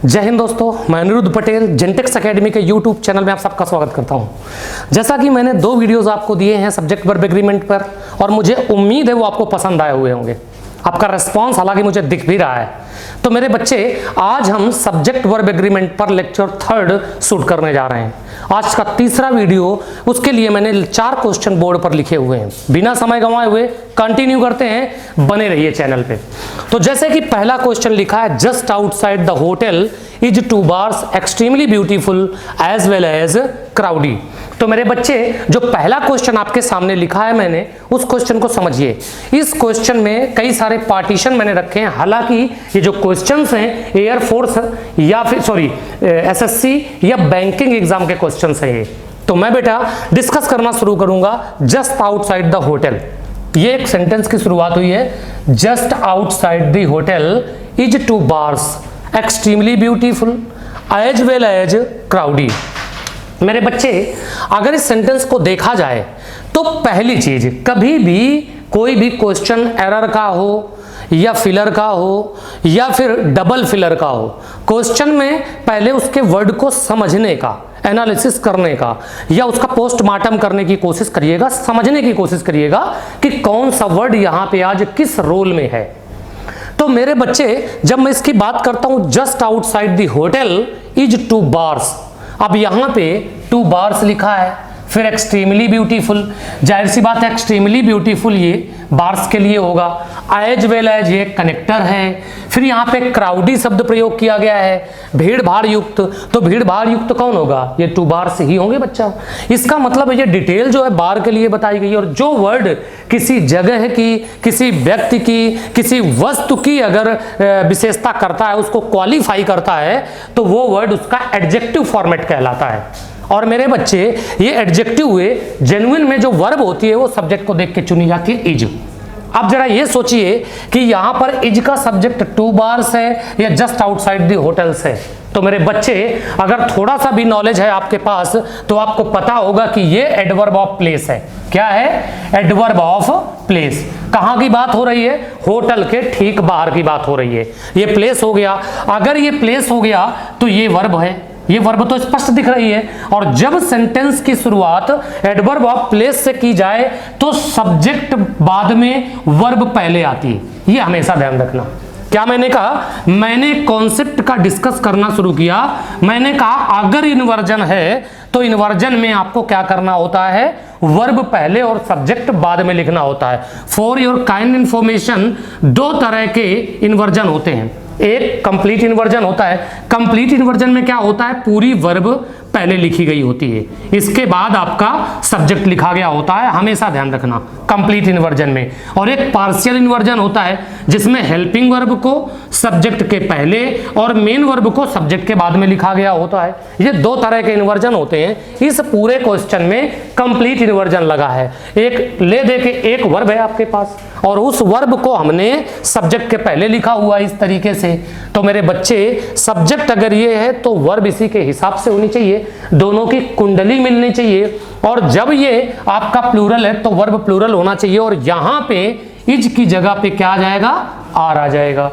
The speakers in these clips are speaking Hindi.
जय हिंद दोस्तों, मैं अनिरुद्ध पटेल जेंटेक्स एकेडमी के यूट्यूब चैनल में आप सबका स्वागत करता हूं। जैसा कि मैंने 2 वीडियोस आपको दिए हैं सब्जेक्ट वर्ब एग्रीमेंट पर, और मुझे उम्मीद है वो आपको पसंद आए हुए होंगे। आपका रिस्पांस हालांकि मुझे दिख भी रहा है। तो मेरे बच्चे, आज हम सब्जेक्ट वर्ब एग्रीमेंट पर लेक्चर 3 शूट करने जा रहे हैं। आज का तीसरा वीडियो, उसके लिए मैंने 4 क्वेश्चन बोर्ड पर लिखे हुए हैं। बिना समय गंवाए हुए कंटिन्यू करते हैं, बने रहिए चैनल पे। तो जैसे कि पहला क्वेश्चन लिखा है, just outside the hotel is 2 bars extremely beautiful as well as crowdy. तो मेरे बच्चे, जो पहला क्वेश्चन आपके सामने लिखा है मैंने, उस क्वेश्चन को समझिए। इस क्वेश्चन में कई सारे पार्टीशन मैंने रखे हैं। हालांकि ये जो क्वेश्चंस हैं एयरफोर्स या फिर एसएससी या बैंकिंग एग्जाम के क्वेश्चंस हैं ये। तो मैं बेटा डिस्कस करना शुरू करूंगा जस्ट आउटसाइड द होटल। ये एक सेंटेंस की शुरुआत हुई है, just outside the hotel is 2 bars extremely beautiful as well as crowdy. मेरे बच्चे, अगर इस सेंटेंस को देखा जाए तो पहली चीज, कभी भी कोई भी क्वेश्चन एरर का हो या फिलर का हो या फिर डबल फिलर का हो, क्वेश्चन में पहले उसके वर्ड को समझने का, एनालिसिस करने का या उसका पोस्टमार्टम करने की कोशिश करिएगा, समझने की कोशिश करिएगा कि कौन सा वर्ड यहां पे आज किस रोल में है। तो मेरे बच्चे, जब मैं इसकी बात करता हूं just outside the hotel is 2 bars, अब यहां पे 2 bars लिखा है, फिर एक्सट्रीमली ब्यूटीफुल, जाहिर सी बात है एक्सट्रीमली ब्यूटीफुल ये बार्स के लिए होगा। एज वेल एज ये कनेक्टर है, फिर यहाँ पे क्राउडी शब्द प्रयोग किया गया है, भीड़ भाड़ युक्त। तो भीड़ भाड़ युक्त कौन होगा? ये 2 bars ही होंगे बच्चा। इसका मतलब ये डिटेल जो है बार के लिए बताई गई है, और जो वर्ड किसी जगह की, किसी व्यक्ति की, किसी वस्तु की अगर विशेषता करता है, उसको क्वालिफाई करता है, तो वो वर्ड उसका एडजेक्टिव फॉर्मेट कहलाता है। और मेरे बच्चे, ये एडजेक्टिव हुए, जेन्युइन में जो वर्ब होती है वो सब्जेक्ट को देख के चुनी जाती है, इज। अब जरा ये सोचिए कि यहां पर इज का सब्जेक्ट 2 bars है या जस्ट आउटसाइड द होटल्स है। तो मेरे बच्चे, अगर थोड़ा सा भी नॉलेज है आपके पास तो आपको पता होगा कि ये एडवर्ब ऑफ प्लेस है। क्या है? Adverb of place. कहां की बात हो रही है? होटल के ठीक बाहर की बात हो रही है। ये प्लेस हो गया। अगर ये प्लेस हो गया तो ये वर्ब है। ये वर्ब तो स्पष्ट दिख रही है। और जब सेंटेंस की शुरुआत एडवर्ब ऑफ प्लेस से की जाए तो सब्जेक्ट बाद में, वर्ब पहले आती है। ये हमेशा ध्यान रखना। क्या मैंने कहा? मैंने कॉन्सेप्ट का डिस्कस करना शुरू किया। मैंने कहा अगर इन्वर्जन है तो इन्वर्जन में आपको क्या करना होता है? वर्ब पहले और सब्जेक्ट बाद में लिखना होता है। फॉर योर काइंड इंफॉर्मेशन, 2 तरह के इन्वर्जन होते हैं। एक कंप्लीट इन्वर्जन होता है। कंप्लीट इन्वर्जन में क्या होता है? पूरी वर्ब पहले लिखी गई होती है, इसके बाद आपका सब्जेक्ट लिखा गया होता है। हमेशा ध्यान रखना कंप्लीट इन्वर्जन में। और एक पार्शियल इन्वर्जन होता है जिसमें हेल्पिंग वर्ब को सब्जेक्ट के पहले और मेन वर्ब को सब्जेक्ट के बाद में लिखा गया होता है। ये 2 तरह के इन्वर्जन होते हैं। इस पूरे क्वेश्चन में कंप्लीट इन्वर्जन लगा है। एक ले दे के एक वर्ब है आपके पास, और उस वर्ब को हमने सब्जेक्ट के पहले लिखा हुआ इस तरीके से। तो मेरे बच्चे, सब्जेक्ट अगर ये है तो वर्ब इसी के हिसाब से होनी चाहिए, दोनों की कुंडली मिलनी चाहिए। और जब ये आपका प्लूरल है तो वर्ब प्लूरल होना चाहिए, और यहां पे इज की जगह पे क्या आ जाएगा? आर आ जाएगा।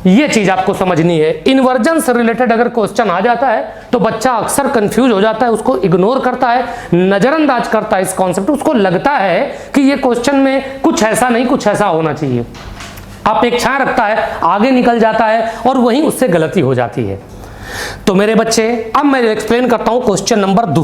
ये चीज आपको समझनी है। इन्वर्जन से रिलेटेड अगर क्वेश्चन आ जाता है तो बच्चा अक्सर कंफ्यूज हो जाता है, उसको इग्नोर करता है, नजरअंदाज करता है इस कॉन्सेप्ट। उसको लगता है कि ये क्वेश्चन में कुछ ऐसा नहीं, कुछ ऐसा होना चाहिए, अपेक्षा रखता है, आगे निकल जाता है और वहीं उससे गलती हो जाती है। तो मेरे बच्चे, अब मैं एक्सप्लेन करता हूं क्वेश्चन नंबर 2।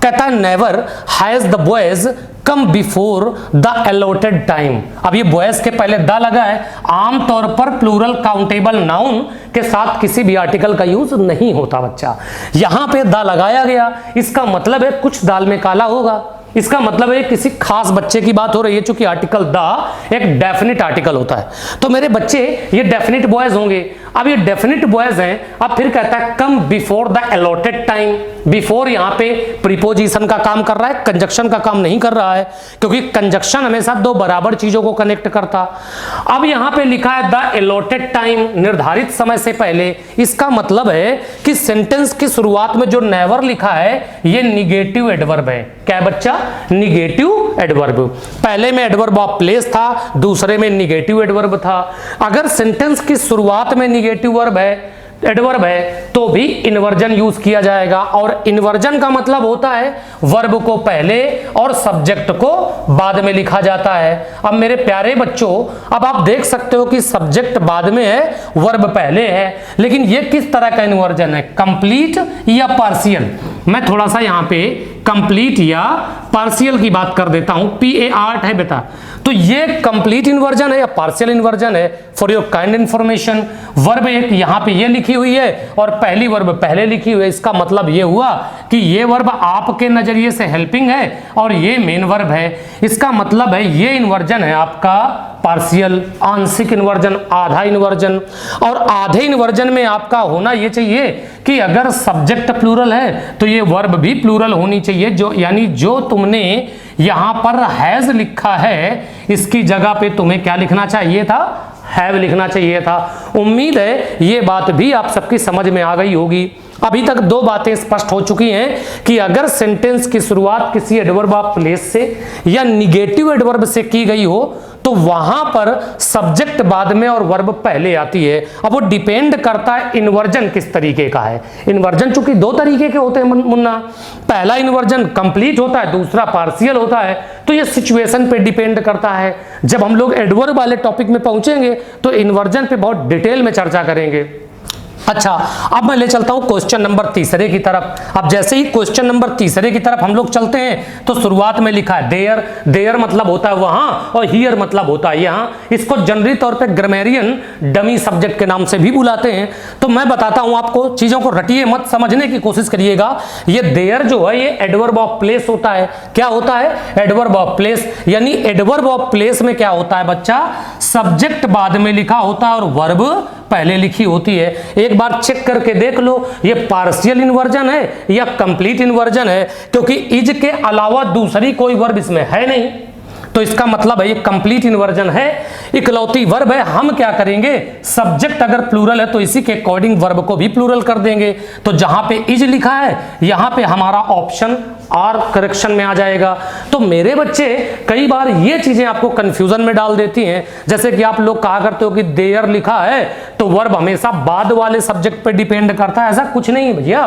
कहता है never has the boys come before the allotted time. अब ये बॉयज के पहले द लगा है। आमतौर पर प्लूरल काउंटेबल नाउन के साथ किसी भी आर्टिकल का यूज नहीं होता बच्चा। यहां पे द लगाया गया, इसका मतलब है कुछ दाल में काला होगा। इसका मतलब है किसी खास बच्चे की बात हो रही है, चूंकि आर्टिकल द एक डेफिनेट आर्टिकल होता है। तो मेरे बच्चे, ये डेफिनेट बॉयज होंगे। अब ये डेफिनेट बॉयज हैं। अब फिर कहता है come before the allotted time. Before यहां पे प्रीपोजिशन का काम कर रहा है, कंजक्शन का काम नहीं कर रहा है, क्योंकि कंजक्शन हमेशा 2 बराबर चीजों को कनेक्ट करता। अब यहां पे लिखा है द अलॉटेड टाइम, निर्धारित समय से पहले। इसका मतलब है कि सेंटेंस की शुरुआत में जो नेवर लिखा है ये निगेटिव एडवर्ब है। क्या है बच्चा? Negative adverb. पहले में एडवर्ब ऑफ प्लेस था, दूसरे में निगेटिव एडवर्ब था। अगर सेंटेंस की शुरुआत में निगेटिव वर्ब है एडवर्ब है तो भी इन्वर्जन यूज किया जाएगा। और इन्वर्जन का मतलब होता है वर्ब को पहले और सब्जेक्ट को बाद में लिखा जाता है। अब मेरे प्यारे बच्चों, अब आप देख सकते हो कि सब्जेक्ट बाद में है, वर्ब पहले है, लेकिन ये किस तरह का इन्वर्जन है, कंप्लीट या पार्शियल? मैं थोड़ा सा यहाँ पे कंप्लीट या पार्शियल की बात कर देता हूं। PART है बेटा, तो ये कंप्लीट इन्वर्जन है या पार्शियल इन्वर्जन है? For your kind information, verb एक यहाँ पे ये लिखी हुई है और पहली वर्ब पहले लिखी हुई है। इसका मतलब ये हुआ कि ये वर्ब आपके नजरिए से हेल्पिंग है और ये मेन वर्ब है। इसका मतलब है ये इन्वर्जन है आपका पार्शियल, आंशिक इन्वर्जन, आधा इन्वर्जन। और आधे इन्वर्जन में आपका होना ये चाहिए कि अगर सब्जेक्ट प्लूरल है तो ये वर्ब भी प्लूरल होनी चाहिए। जो यानी जो तुमने यहां पर हैज लिखा है इसकी जगह पे तुम्हें क्या लिखना चाहिए था, हैव लिखना चाहिए था। उम्मीद है ये बात भी आप सबकी समझ में आ गई होगी। अभी तक दो बातें स्पष्ट हो चुकी हैं कि अगर सेंटेंस की शुरुआत किसी एडवर्ब ऑफ प्लेस से या निगेटिव एडवर्ब से की गई हो तो वहां पर सब्जेक्ट बाद में और वर्ब पहले आती है। अब वो डिपेंड करता है इन्वर्जन किस तरीके का है। इन्वर्जन चूंकि दो तरीके के होते हैं मुन्ना, पहला इन्वर्जन कंप्लीट होता है, दूसरा पार्शियल होता है। तो ये सिचुएशन पे डिपेंड करता है। जब हम लोग एडवर्ब वाले टॉपिक में पहुंचेंगे तो इन्वर्जन पे बहुत डिटेल में चर्चा करेंगे। अच्छा, अब मैं ले चलता हूं क्वेश्चन नंबर तीसरे की तरफ। अब जैसे ही क्वेश्चन नंबर तीसरे की तरफ हम लोग चलते हैं तो शुरुआत में लिखा है देयर। देयर मतलब होता है वहां और हियर मतलब होता है यहां। इसको जनरली तौर पे ग्रामेरियन डमी सब्जेक्ट के नाम से भी बुलाते हैं। तो मैं बताता हूं आपको, चीजों को रटिए मत, समझने की कोशिश करिएगा। ये देयर जो है ये एडवर्ब ऑफ प्लेस होता है। क्या होता है? Adverb of place. यानी एडवर्ब ऑफ प्लेस में क्या होता है बच्चा, सब्जेक्ट बाद में लिखा होता है और वर्ब पहले लिखी होती है। एक बार चेक करके देख लो ये पार्शियल इन्वर्जन है या कंप्लीट इन्वर्जन है, क्योंकि इज के अलावा दूसरी कोई वर्ब इसमें है नहीं। तो इसका मतलब है ये कंप्लीट इन्वर्जन है, इकलौती वर्ब है। हम क्या करेंगे, सब्जेक्ट अगर प्लूरल है तो इसी के अकॉर्डिंग वर्ब को भी प्लूरल कर देंगे। तो जहां पे इज लिखा है यहां पे हमारा ऑप्शन आर करेक्शन में आ जाएगा। तो मेरे बच्चे कई बार ये चीजें आपको कंफ्यूजन में डाल देती हैं। जैसे कि आप लोग कहा करते हो कि देयर लिखा है तो वर्ब हमेशा बाद वाले सब्जेक्ट पे डिपेंड करता है। ऐसा कुछ नहीं है भैया,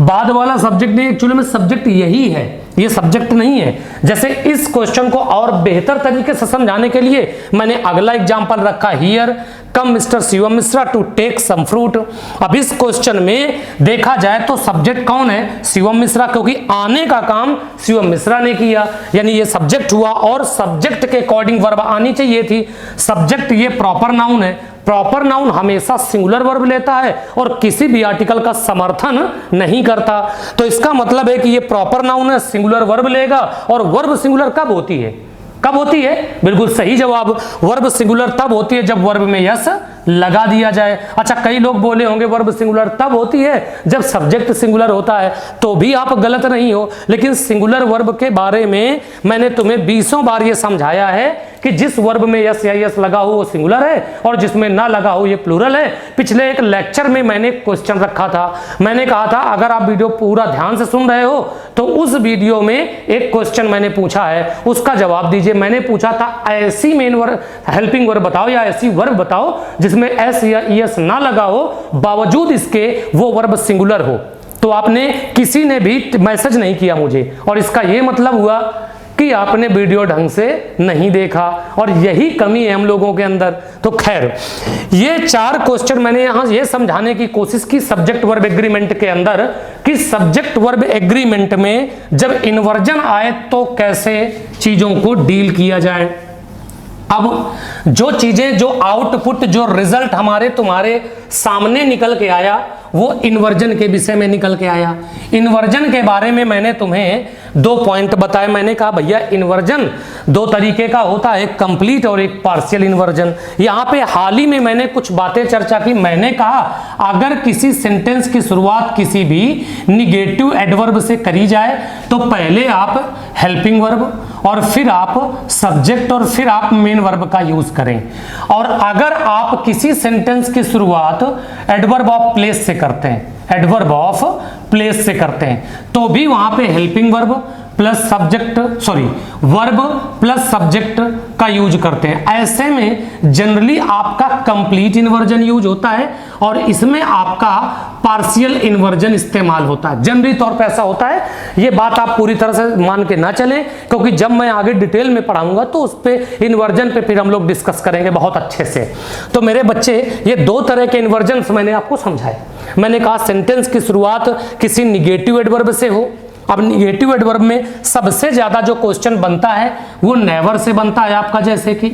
बाद वाला सब्जेक्ट नहीं, एक्चुअली में सब्जेक्ट यही है, ये सब्जेक्ट नहीं है। जैसे इस क्वेश्चन को और बेहतर तरीके से समझाने के लिए मैंने अगला एग्जांपल रखा, here come mister Shivam Mishra to take some fruit. अब इस क्वेश्चन में देखा जाए तो सब्जेक्ट कौन है, शिवम मिश्रा, क्योंकि आने का काम शिवम मिश्रा ने किया, यानी ये सब्जेक्ट हुआ और सब्जेक्ट के अकॉर्डिंग वर्ब आनी चाहिए थी। सब्जेक्ट ये प्रॉपर नाउन है, प्रॉपर नाउन हमेशा सिंगुलर वर्ब लेता है और किसी भी आर्टिकल का समर्थन नहीं करता। तो इसका मतलब है कि ये प्रॉपर नाउन है, सिंगुलर वर्ब लेगा। और वर्ब सिंगुलर कब होती है, कब होती है? बिल्कुल सही जवाब, वर्ब सिंगुलर तब होती है जब वर्ब में यस लगा दिया जाए। अच्छा, कई लोग बोले होंगे वर्ब सिंगुलर तब होती है जब सब्जेक्ट सिंगुलर होता है, तो भी आप गलत नहीं हो। लेकिन सिंगुलर वर्ब के बारे में मैंने तुम्हें 20 बार ये समझाया है कि जिस वर्ब में यस या यस लगा हो वो सिंगुलर है और जिसमें ना लगा हो ये प्लूरल है। पिछले एक लेक्चर में मैंने क्वेश्चन रखा था, मैंने कहा था अगर आप वीडियो पूरा ध्यान से सुन रहे हो तो उस वीडियो में एक क्वेश्चन मैंने पूछा है, उसका जवाब दीजिए। मैंने पूछा था ऐसी मेन वर्ब हेल्पिंग वर्ब बताओ या ऐसी वर्ब बताओ जिसमें एस या ईएस ना लगा हो, बावजूद इसके वो वर्ब सिंगुलर हो। तो आपने किसी ने भी मैसेज नहीं किया मुझे, और इसका ये मतलब हुआ कि आपने वीडियो ढंग से नहीं देखा, और यही कमी है हम लोगों के अंदर। तो खैर, ये 4 क्वेश्चन मैंने यहां ये समझाने की कोशिश की सब्जेक्ट वर्ब एग्रीमेंट के अंदर कि सब्जेक्ट वर्ब एग्रीमेंट में जब इन्वर्जन आए तो कैसे चीजों को डील किया जाए। अब जो चीजें, जो आउटपुट, जो रिजल्ट हमारे तुम्हारे सामने निकल के आया वो इन्वर्जन के विषय में निकल के आया। इन्वर्जन के बारे में मैंने तुम्हें 2 पॉइंट बताए। मैंने कहा भैया इन्वर्जन 2 तरीके का होता है, एक कंप्लीट और एक पार्शियल इन्वर्जन। यहाँ पे हाल ही में मैंने कुछ बातें चर्चा की। मैंने कहा अगर किसी सेंटेंस की शुरुआत किसी भी निगेटिव एडवर्ब से करी जाए तो पहले आप हेल्पिंग वर्ब और फिर आप सब्जेक्ट और फिर आप मेन वर्ब का यूज करें। और अगर आप किसी सेंटेंस की शुरुआत एडवर्ब ऑफ प्लेस से करते हैं, एडवर्ब ऑफ प्लेस से करते हैं, तो भी वहां पे helping verb plus subject, verb plus subject का यूज करते हैं। ऐसे में जनरली आपका कंप्लीट इन्वर्जन यूज होता है और इसमें आपका पार्शियल इन्वर्जन इस्तेमाल होता है। जनरली तौर पे ऐसा होता है। ये बात आप पूरी तरह से मान के ना चलें, क्योंकि जब मैं आगे डिटेल में पढ़ाऊंगा तो उस पे इन्वर्जन पे फिर हम लोग डिस्कस करेंगे बहुत अच्छे से। तो मेरे बच्चे, ये दो तरह के इन्वर्जन मैंने आपको समझाए। मैंने कहा सेंटेंस की शुरुआत किसी निगेटिव एडवर्ब से हो। अब निगेटिव एडवर्ब में सबसे ज्यादा जो क्वेश्चन बनता है वो नेवर से बनता है आपका। जैसे कि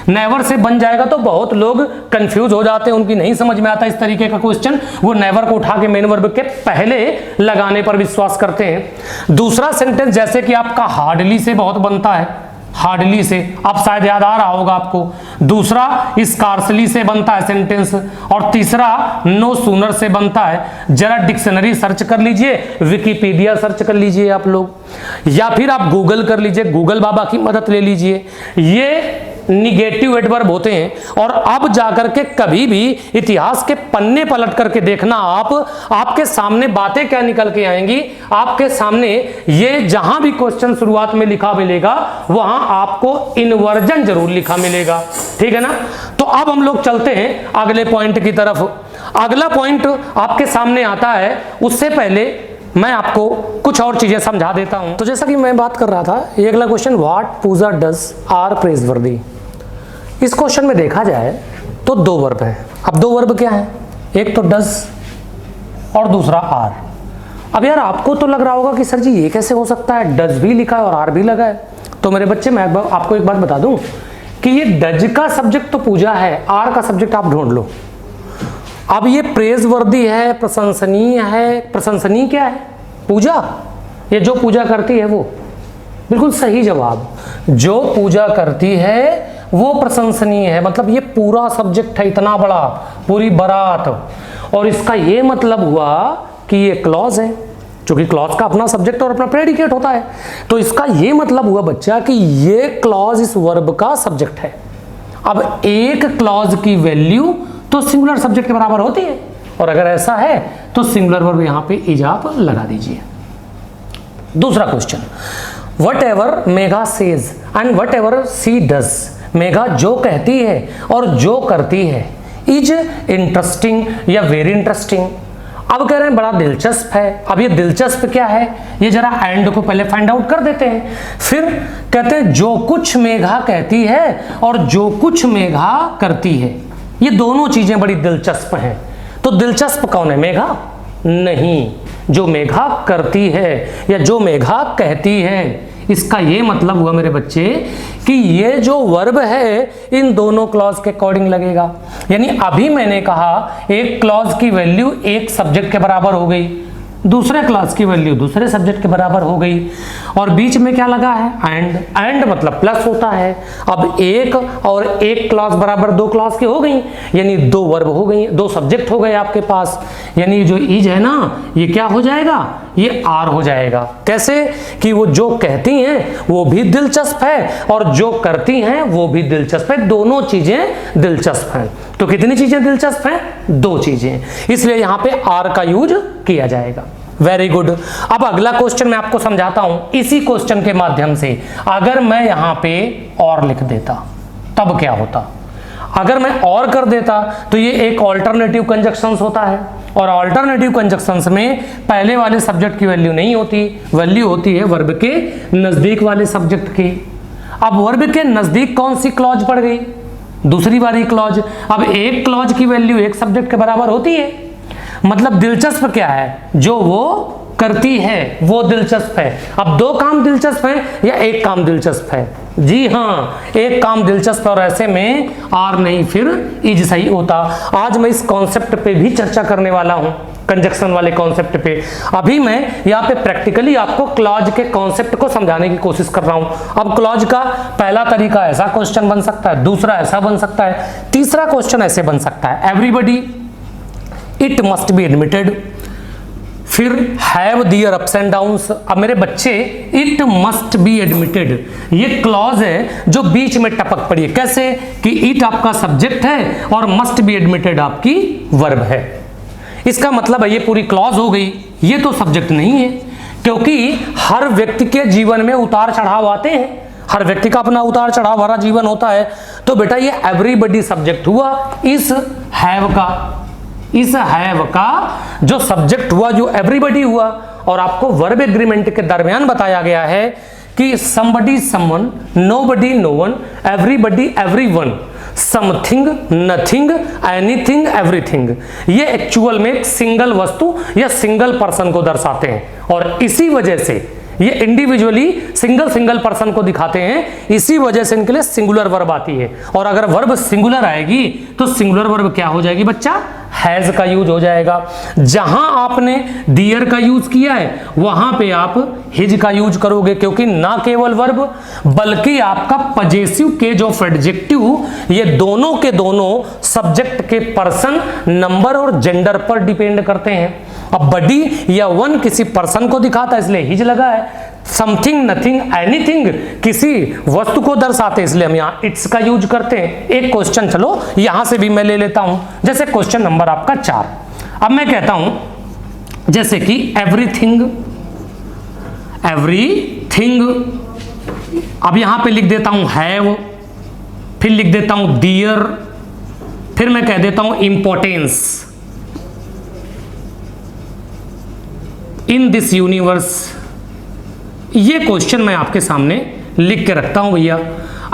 नेवर से बन जाएगा तो बहुत लोग कंफ्यूज हो जाते हैं, उनकी नहीं समझ में आता इस तरीके का क्वेश्चन। वो नेवर को उठा के मेन वर्ब के पहले लगाने पर विश्वास करते हैं। दूसरा सेंटेंस जैसे कि आपका हार्डली से बहुत बनता है, हार्डली से, अब शायद याद आ रहा होगा आपको। दूसरा स्कार्सली से बनता है सेंटेंस, और तीसरा नो सूनर से बनता है। जरा डिक्शनरी सर्च कर लीजिए, विकिपीडिया सर्च कर लीजिए आप लोग, या फिर आप गूगल कर लीजिए, गूगल बाबा की मदद ले लीजिए। ये निगेटिव एडवर्ब होते हैं। और अब जाकर के कभी भी इतिहास के पन्ने पलट करके देखना आप, आपके सामने बातें क्या निकल के आएंगी। आपके सामने ये जहां भी क्वेश्चन शुरुआत में लिखा मिलेगा वहां आपको इन्वर्जन जरूर लिखा मिलेगा, ठीक है ना। तो अब हम लोग चलते हैं अगले पॉइंट की तरफ। अगला पॉइंट आपके सामने आता है, उससे पहले मैं आपको कुछ और चीजें समझा देता हूं। तो जैसा कि मैं बात कर रहा था, ये अगला question, what Puja does are praiseworthy. इस क्वेश्चन में देखा जाए तो दो वर्ब है। अब दो वर्ब क्या है, एक तो डज और दूसरा आर। अब यार आपको तो लग रहा होगा कि सर जी ये कैसे हो सकता है, डज भी लिखा है और आर भी लगा है। तो मेरे बच्चे, मैं आपको एक बात बता दूं कि ये डज का सब्जेक्ट तो पूजा है, आर का सब्जेक्ट आप ढूंढ लो। अब ये प्रेजवर्दी है, प्रशंसनीय है। प्रशंसनीय क्या है, पूजा। ये जो पूजा करती है वो, बिल्कुल सही जवाब, जो पूजा करती है वो प्रशंसनीय है। मतलब ये पूरा सब्जेक्ट है, इतना बड़ा, पूरी बारात। और इसका ये मतलब हुआ कि ये क्लॉज है, क्योंकि क्लॉज का अपना सब्जेक्ट और अपना प्रेडिकेट होता है। तो इसका ये मतलब हुआ बच्चा कि ये क्लॉज इस वर्ब का सब्जेक्ट है। अब एक क्लॉज की वैल्यू तो सिंगुलर सब्जेक्ट के बराबर होती है, और अगर ऐसा है तो सिंगुलर वर्ब यहां पे इज आप लगा दीजिए। दूसरा question, what ever Megha says and what ever see does. Megha जो कहती है और जो करती है, इज इंटरेस्टिंग या वेरी इंटरेस्टिंग। अब कह रहे हैं बड़ा दिलचस्प है। अब ये दिलचस्प क्या है, ये जरा एंड को पहले फाइंड आउट कर देते हैं। फिर कहते हैं जो कुछ मेघा कहती है और जो कुछ मेघा करती है, ये दोनों चीजें बड़ी दिलचस्प हैं। तो दिलचस्प कौन है, मेघा? नहीं, जो मेघा करती है या जो मेघा कहती है। इसका ये मतलब हुआ मेरे बच्चे कि ये जो वर्ब है इन दोनों क्लॉज के अकॉर्डिंग लगेगा। यानी अभी मैंने कहा एक क्लॉज की वैल्यू एक सब्जेक्ट के बराबर हो गई, दूसरे क्लॉज की वैल्यू दूसरे सब्जेक्ट के बराबर हो गई, और बीच में क्या लगा है, एंड। एंड मतलब प्लस होता है। अब एक और एक क्लॉज बराबर दो क्लॉज की हो गई, यानी दो वर्ब हो गई, दो सब्जेक्ट हो गए आपके पास। यानी जो इज है ना, ये क्या हो जाएगा, ये आर हो जाएगा। कैसे कि वो जो कहती हैं वो भी दिलचस्प है और जो करती हैं वो भी दिलचस्प है, दोनों चीजें दिलचस्प हैं। तो कितनी चीजें दिलचस्प हैं, दो चीजें, इसलिए यहां पे आर का यूज किया जाएगा। Very good. अब अगला क्वेश्चन मैं आपको समझाता हूं इसी क्वेश्चन के माध्यम से। अगर मैं यहां पे और लिख देता तब क्या होता। अगर मैं और कर देता तो ये एक ऑल्टरनेटिव कंजक्शंस होता है, और ऑल्टरनेटिव कंजक्शंस में पहले वाले सब्जेक्ट की वैल्यू नहीं होती, वैल्यू होती है वर्ब के नजदीक वाले सब्जेक्ट की। अब वर्ब के नजदीक कौन सी क्लॉज पड़ गई, दूसरी वाली क्लॉज। अब एक क्लॉज की वैल्यू एक सब्जेक्ट के बराबर होती है। मतलब दिलचस्प क्या है, जो वो करती है वो दिलचस्प है। अब दो काम दिलचस्प है या एक काम दिलचस्प है, जी हाँ एक काम दिलचस्प है, और ऐसे में आर नहीं फिर इज सही होता। आज मैं इस कॉन्सेप्ट पे भी चर्चा करने वाला हूं, कंजक्शन वाले कॉन्सेप्ट पे। अभी मैं यहाँ पे प्रैक्टिकली आपको क्लॉज के कॉन्सेप्ट को समझाने की कोशिश कर रहा हूं। अब क्लॉज का पहला तरीका ऐसा क्वेश्चन बन सकता है, दूसरा ऐसा बन सकता है, तीसरा क्वेश्चन ऐसे बन सकता है, everybody, it must be admitted, फिर have their ups and downs. अब मेरे बच्चे इट मस्ट बी एडमिटेड ये क्लॉज है जो बीच में टपक पड़ी है। कैसे कि इट आपका सब्जेक्ट है और मस्ट बी एडमिटेड आपकी वर्ब है। इसका मतलब है ये पूरी क्लॉज हो गई, ये तो सब्जेक्ट नहीं है, क्योंकि हर व्यक्ति के जीवन में उतार चढ़ाव आते हैं, हर व्यक्ति का अपना उतार चढ़ाव भरा जीवन होता है। तो बेटा ये एवरीबॉडी सब्जेक्ट हुआ, इस हैव का जो सब्जेक्ट हुआ, जो एवरीबॉडी हुआ, और आपको वर्ब एग्रीमेंट के दरमियान बताया गया है कि somebody someone, nobody no one, everybody everyone, something nothing anything everything, ये एक्चुअल में एक सिंगल वस्तु या सिंगल पर्सन को दर्शाते हैं, और इसी वजह से ये इंडिविजुअली सिंगल पर्सन को दिखाते हैं, इसी वजह से इनके लिए सिंगुलर वर्ब आती है। और अगर वर्ब सिंगुलर आएगी तो सिंगुलर वर्ब क्या हो जाएगी बच्चा? हैज का यूज हो जाएगा। जहां आपने डियर का यूज किया है वहां पे आप हिज का यूज करोगे, क्योंकि ना केवल वर्ब बल्कि आपका पजेसिव केज ऑफ एडजेक्टिव, ये दोनों के दोनों सब्जेक्ट के पर्सन, नंबर और जेंडर पर डिपेंड करते हैं। अब बडी या वन किसी पर्सन को दिखाता है इसलिए हिज लगा है, समथिंग नथिंग एनीथिंग किसी वस्तु को दर्शाते हैं इसलिए हम यहाँ इट्स का यूज करते हैं। एक क्वेश्चन चलो यहां से भी मैं ले लेता हूं, जैसे क्वेश्चन नंबर आपका 4। अब मैं कहता हूं जैसे कि एवरीथिंग, अब यहां पे लिख देता हूं हैव, फिर लिख देता हूं डियर, फिर मैं कह देता हूं इंपॉर्टेंस इन दिस यूनिवर्स। ये क्वेश्चन मैं आपके सामने लिख के रखता हूं भैया।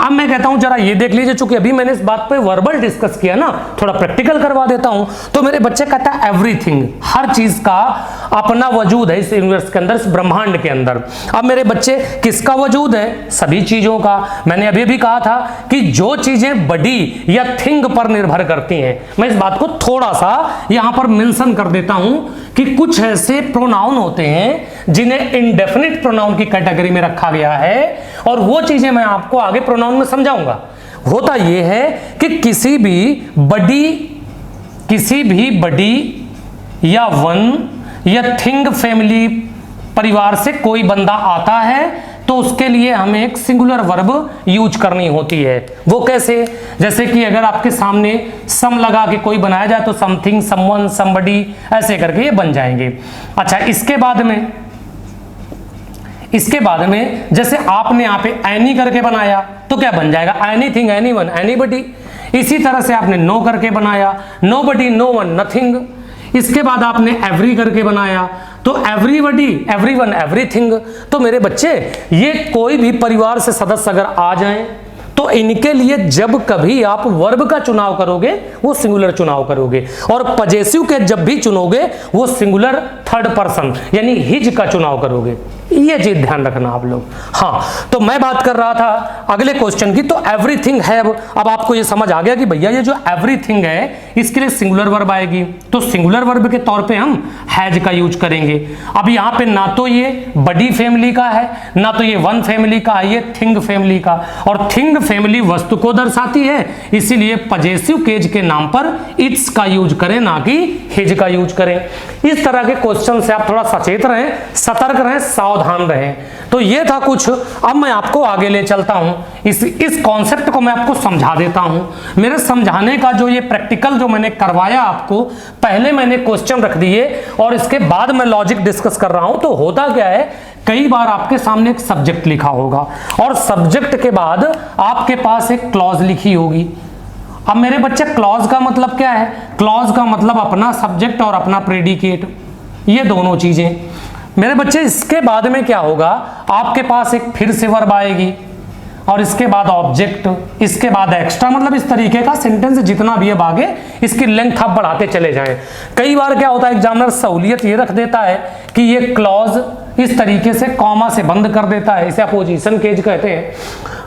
अब मैं कहता हूं जरा ये देख लीजिए, चूंकि अभी मैंने इस बात पे वर्बल डिस्कस किया ना, थोड़ा प्रैक्टिकल करवा देता हूं। तो मेरे बच्चे कहता है एवरीथिंग, हर चीज का अपना वजूद है इस यूनिवर्स के अंदर, इस ब्रह्मांड के अंदर। अब मेरे बच्चे किसका वजूद है? सभी चीजों का। मैंने अभी भी कहा था कि जो चीजें बडी या थिंग पर निर्भर करती हैं, मैं इस बात को थोड़ा सा यहां पर मेंशन कर देता हूं कि कुछ ऐसे प्रोनाउन होते हैं जिन्हें इंडेफिनिट प्रोनाउन की कैटेगरी में रखा गया है, और वो चीजें मैं आपको आगे प्रोनाउन में समझाऊंगा। होता यह है कि किसी भी बडी या वन या थिंग फैमिली परिवार से कोई बंदा आता है तो उसके लिए हमें एक सिंगुलर वर्ब यूज करनी होती है। वो कैसे? जैसे कि अगर आपके सामने सम लगा के कोई बनाया जाए तो समथिंग, समवन, समबडी, ऐसे करके ये बन जाएंगे। अच्छा, इसके बाद में जैसे आपने यहाँ पे एनी करके बनाया तो क्या बन जाएगा? Anything, anyone, anybody. इसी तरह से आपने नो करके बनाया, नोबडी, नो वन, नथिंग। इसके बाद आपने एवरी करके बनाया तो एवरीबडी, एवरीवन, एवरीथिंग। तो मेरे बच्चे ये कोई भी परिवार से सदस्य अगर आ जाएं तो इनके लिए जब कभी आप वर्ब का चुनाव करोगे वो सिंगुलर चुनाव करोगे, और पजेसिव के जब भी चुनोगे वो सिंगुलर थर्ड पर्सन यानी हिज का चुनाव करोगे। ये चीज ध्यान रखना आप लोग। हाँ, तो मैं बात कर रहा था अगले क्वेश्चन की। तो एवरीथिंग हैव, अब आपको ये समझ आ गया कि भैया ये जो एवरीथिंग है इसके लिए सिंगुलर वर्ब आएगी, तो सिंगुलर वर्ब के तौर पे हम हैज का यूज करेंगे। अब यहाँ पे ना तो ये बडी फैमिली का है, ना तो ये वन फैमिली का है, ये थिंग फैमिली का, और थिंग फैमिली वस्तु को दर्शाती है, इसीलिए पजेसिव केज के नाम पर इट्स का यूज करें, ना कि हिज का यूज करें। इस तरह के क्वेश्चन से आप थोड़ा सचेत रहें, सतर्क रहें, सावधान रहें। तो ये था कुछ। अब मैं आपको आगे ले चलता हूं, इस कॉन्सेप्ट को मैं आपको समझा देता हूं। मेरे समझाने का जो ये प्रैक्टिकल जो मैंने करवाया आपको, पहले मैंने क्वेश्चन रख दिए और इसके बाद मैं लॉजिक डिस्कस कर रहा हूं। तो होता क्या है, कई बार आपके सामने एक सब्जेक्ट लिखा होगा और सब्जेक्ट के बाद आपके पास एक क्लॉज लिखी होगी। अब मेरे बच्चे क्लॉज का मतलब क्या है? क्लॉज का मतलब अपना सब्जेक्ट और अपना प्रेडिकेट, ये दोनों चीजें। मेरे बच्चे इसके बाद में क्या होगा, आपके पास एक फिर से वर्ब आएगी और इसके बाद ऑब्जेक्ट, इसके बाद एक्स्ट्रा, मतलब इस तरीके का सेंटेंस जितना भी अब आगे इसकी लेंथ आप बढ़ाते चले जाएं। कई बार क्या होता है, एग्जामिनर सहूलियत ये रख देता है कि ये क्लॉज इस तरीके से कॉमा से बंद कर देता है, इसे अपोजिशन केज कहते हैं।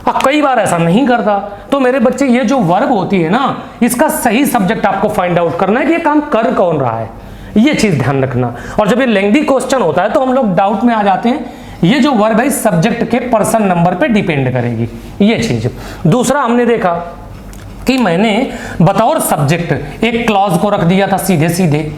अब कई बार ऐसा नहीं करता। तो मेरे बच्चे ये जो वर्ब होती है ना, इसका सही सब्जेक्ट आपको फाइंड आउट करना है कि ये काम कर कौन रहा है, ये चीज ध्यान रखना। और जब ये लेंथी क्वेश्चन होता है तो हम लोग डाउट में आ जाते हैं, ये जो वर्ब है सब्जेक्ट के पर्सन नंबर पे डिपेंड करेगी, ये चीज। दूसरा हमने देखा कि मैंने बतौर सब्जेक्ट एक क्लॉज को रख दिया था सीधे सीधे।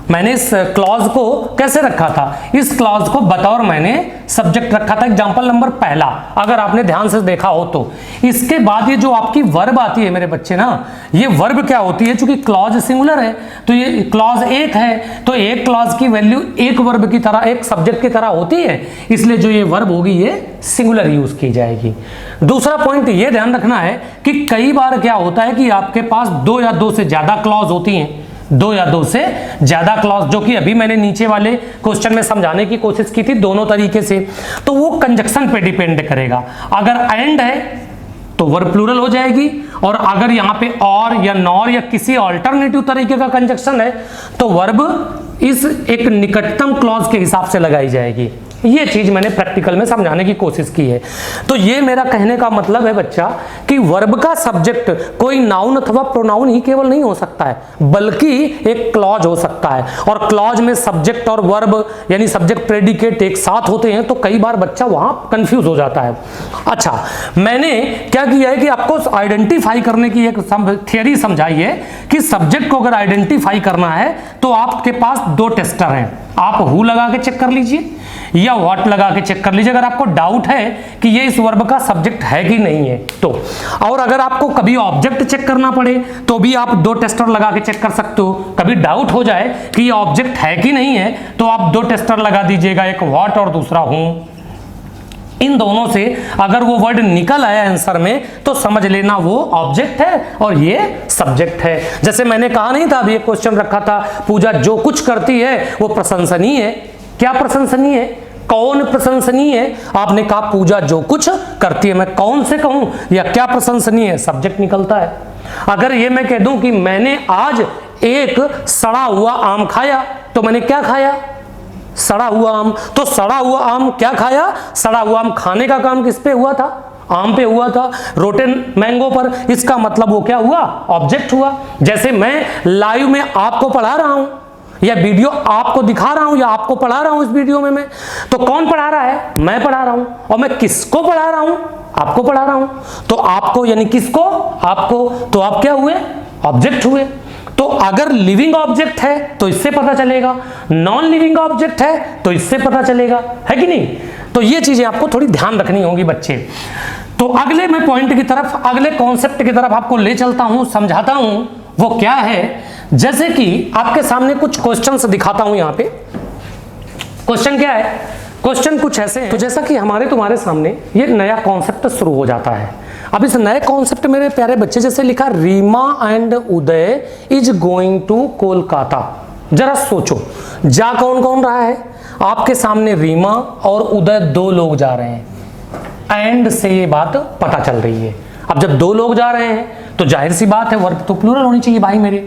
मैंने इस क्लॉज को कैसे रखा था, इस क्लॉज को बतौर मैंने सब्जेक्ट रखा था एग्जांपल नंबर पहला, अगर आपने ध्यान से देखा हो तो। इसके बाद ये जो आपकी वर्ब आती है मेरे बच्चे ना, ये वर्ब क्या होती है, चूंकि क्लॉज सिंगुलर है तो ये क्लॉज एक है, तो एक क्लॉज की वैल्यू एक वर्ब की तरह, एक सब्जेक्ट की तरह होती है, इसलिए जो ये वर्ब होगी ये सिंगुलर यूज की जाएगी। दूसरा पॉइंट ये ध्यान रखना है कि कई बार क्या होता है कि आपके पास दो या दो से ज्यादा क्लॉज होती हैं, दो या दो से ज्यादा क्लॉज, जो कि अभी मैंने नीचे वाले क्वेश्चन में समझाने की कोशिश की थी दोनों तरीके से, तो वो कंजक्शन पे डिपेंड करेगा। अगर एंड है तो वर्ब प्लूरल हो जाएगी, और अगर यहाँ पे और या नॉर या किसी अल्टरनेटिव तरीके का कंजक्शन है तो वर्ब इस एक निकटतम क्लॉज के हिसाब से लगाई जाएगी। ये चीज मैंने प्रैक्टिकल में समझाने की कोशिश की है। तो ये मेरा कहने का मतलब है बच्चा कि वर्ब का सब्जेक्ट कोई नाउन अथवा प्रोनाउन ही केवल नहीं हो सकता है, बल्कि एक क्लॉज हो सकता है, और क्लॉज में सब्जेक्ट और वर्ब यानी सब्जेक्ट प्रेडिकेट एक साथ होते हैं, तो कई बार बच्चा वहां कंफ्यूज हो जाता है। अच्छा, मैंने क्या किया है कि आपको आइडेंटिफाई करने की एक थियरी समझाई है कि सब्जेक्ट को अगर आइडेंटिफाई करना है तो आपके पास दो टेस्टर हैं, आप हु लगा के चेक कर लीजिए या व्हाट लगा के चेक कर लीजिए, अगर आपको डाउट है कि ये इस वर्ब का सब्जेक्ट है कि नहीं है तो। और अगर आपको कभी ऑब्जेक्ट चेक करना पड़े तो भी आप दो टेस्टर लगा के चेक कर सकते हो। कभी डाउट हो जाए कि ये ऑब्जेक्ट है कि नहीं है तो आप दो टेस्टर लगा दीजिएगा, एक व्हाट और दूसरा हूं। इन दोनों से अगर वो वर्ड निकल आया आंसर में तो समझ लेना वो ऑब्जेक्ट है और ये सब्जेक्ट है। जैसे मैंने कहा नहीं था, अभी एक क्वेश्चन रखा था, पूजा जो कुछ करती है वो प्रशंसनीय है। क्या प्रशंसनीय है, कौन प्रशंसनीय है? आपने कहा पूजा जो कुछ करती है, मैं कौन से कहूं या क्या प्रशंसनीय है, सब्जेक्ट निकलता है। अगर ये मैं कह दूं कि मैंने आज एक सड़ा हुआ आम खाया, तो मैंने क्या खाया, सड़ा हुआ आम। तो सड़ा हुआ आम क्या खाया, सड़ा हुआ आम खाने का काम किस पे हुआ था, आम पे हुआ था, रोटेन मैंगो पर। इसका मतलब वो क्या हुआ, ऑब्जेक्ट हुआ। जैसे मैं लाइव में आपको पढ़ा रहा हूं या वीडियो आपको दिखा रहा हूं या आपको पढ़ा रहा हूं इस वीडियो में मैं, तो कौन पढ़ा रहा है, मैं पढ़ा रहा हूं। और मैं किसको पढ़ा रहा हूं, आपको पढ़ा रहा हूं। तो आपको यानी किसको, आपको, तो आप क्या हुए, ऑब्जेक्ट हुए। तो अगर लिविंग ऑब्जेक्ट है तो इससे पता चलेगा, नॉन लिविंग ऑब्जेक्ट है तो इससे पता चलेगा, है कि नहीं। तो ये चीजें आपको थोड़ी ध्यान रखनी होगी बच्चे। तो अगले मैं पॉइंट की तरफ, अगले कॉन्सेप्ट की तरफ आपको ले चलता हूं, समझाता हूं वो क्या है। जैसे कि आपके सामने कुछ क्वेश्चंस दिखाता हूं। यहां पे क्वेश्चन क्या है, क्वेश्चन कुछ ऐसे हैं। तो जैसा कि हमारे तुम्हारे सामने ये नया कॉन्सेप्ट शुरू हो जाता है। अब इस नए कॉन्सेप्ट मेरे प्यारे बच्चे, जैसे लिखा Reema and Uday is going to Kolkata. जरा सोचो, जा कौन कौन रहा है आपके सामने, रीमा और उदय दो लोग जा रहे हैं। एंड से ये बात पता चल रही है। अब जब दो लोग जा रहे हैं तो जाहिर सी बात है वर्ब तो प्लूरल होनी चाहिए भाई मेरे,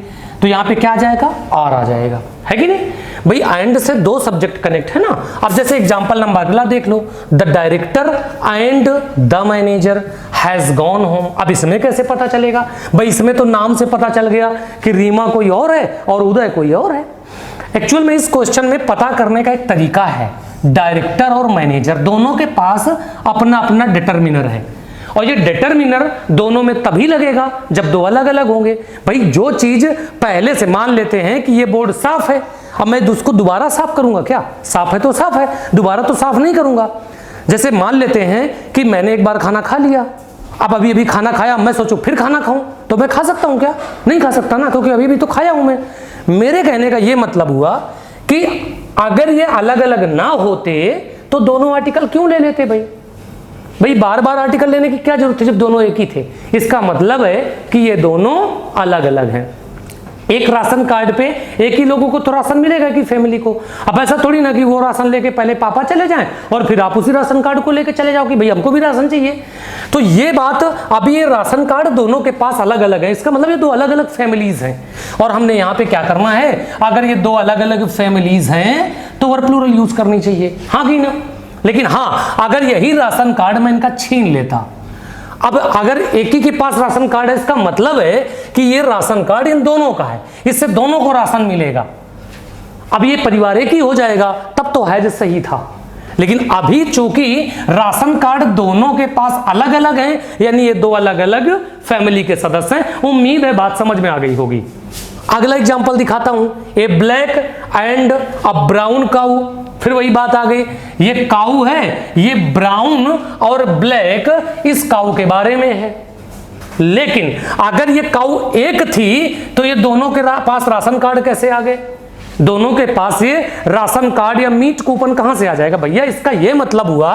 तो यहां पे क्या आ जाएगा, आर आ जाएगा, है कि नहीं भाई। एंड से दो सब्जेक्ट कनेक्ट है ना। अब जैसे एग्जांपल नंबर अगला देख लो, the director and the manager has gone home. अब इसमें कैसे पता चलेगा भाई, इसमें तो नाम से पता चल गया कि रीमा कोई और है और उदय कोई और है। एक्चुअल में इस क्वेश्चन में पता करने का एक तरीका है, डायरेक्टर और मैनेजर दोनों के पास अपना अपना डिटर्मिनर है, और ये डिटर्मिनर दोनों में तभी लगेगा जब दो अलग अलग होंगे। भाई जो चीज पहले से मान लेते हैं कि ये बोर्ड साफ है, अब मैं उसको दोबारा साफ करूंगा क्या, साफ है तो साफ है, दोबारा तो साफ नहीं करूंगा। जैसे मान लेते हैं कि मैंने एक बार खाना खा लिया, अब अभी खाना खाया, मैं सोचूं फिर खाना खाऊं, तो मैं खा सकता हूं क्या, नहीं खा सकता ना, क्योंकि अभी तो खाया हूं मैं। मेरे कहने का ये मतलब हुआ कि अगर ये अलग अलग ना होते तो दोनों आर्टिकल क्यों ले लेते भाई बार बार आर्टिकल लेने की क्या जरूरत है जब दोनों एक ही थे। इसका मतलब है कि ये दोनों अलग अलग हैं। एक राशन कार्ड पे एक ही लोगों को तो राशन मिलेगा कि फैमिली को। अब ऐसा थोड़ी ना कि वो राशन लेके पहले पापा चले जाएं और फिर आप उसी राशन कार्ड को लेके चले जाओ कि भाई हमको भी राशन चाहिए। तो ये बात, अभी ये राशन कार्ड दोनों के पास अलग अलग है, इसका मतलब ये दो अलग अलग फैमिलीज हैं। और हमने यहाँ पे क्या करना है, अगर ये दो अलग अलग फैमिलीज हैं तो वर्ब प्लूरल यूज करनी चाहिए, हाँ कि ना। लेकिन हाँ, अगर यही राशन कार्ड मैं इनका छीन लेता, अब अगर एक ही के पास राशन कार्ड है, इसका मतलब है कि ये राशन कार्ड इन दोनों का है, इससे दोनों को राशन मिलेगा। अब ये परिवार एक ही हो जाएगा, तब तो है जो सही था। लेकिन अभी चूंकि राशन कार्ड दोनों के पास अलग अलग हैं, यानी ये दो अलग अलग फैमिली के सदस्य हैं। उम्मीद है बात समझ में आ गई होगी। अगला एग्जांपल दिखाता हूं, ए ब्लैक एंड अ ब्राउन काऊ। फिर वही बात आ गई, ये काऊ है, ये ब्राउन और ब्लैक इस काऊ के बारे में है। लेकिन अगर ये काऊ एक थी तो ये दोनों के पास राशन कार्ड कैसे आ गए? दोनों के पास ये राशन कार्ड या मीट कूपन कहां से आ जाएगा भैया? इसका ये मतलब हुआ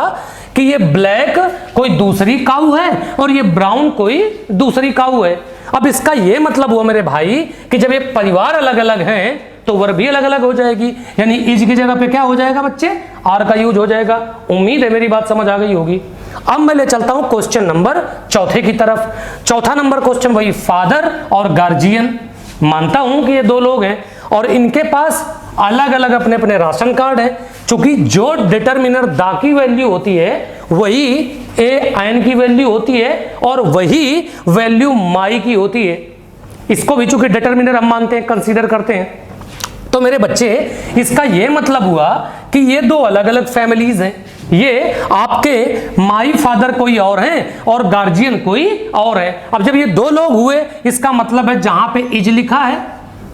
कि ये ब्लैक कोई दूसरी काऊ है और ये ब्राउन कोई दूसरी काऊ है। अब इसका ये मतलब हुआ मेरे भाई कि जब ये परिवार अलग अलग हैं तो वर्ब भी अलग अलग हो जाएगी, यानी इज की जगह पे क्या हो जाएगा बच्चे? आर का यूज हो जाएगा। उम्मीद है मेरी बात समझ आ गई होगी। अब मैं ले चलता हूं क्वेश्चन नंबर चौथे की तरफ। चौथा नंबर क्वेश्चन वही फादर और गार्जियन। मानता हूं कि ये दो लोग हैं और इनके पास अलग अलग अपने अपने राशन कार्ड है। चूंकि जो डिटरमिनर दा की वैल्यू होती है वही ए एन की वैल्यू होती है और वही वैल्यू माई की होती है। इसको भी चूंकि डिटरमिनर हम मानते हैं, कंसीडर करते हैं, तो मेरे बच्चे इसका यह मतलब हुआ कि ये दो अलग अलग फैमिलीज हैं। ये आपके माई फादर कोई और हैं और गार्जियन कोई और है। अब जब ये दो लोग हुए इसका मतलब है जहां पे इज लिखा है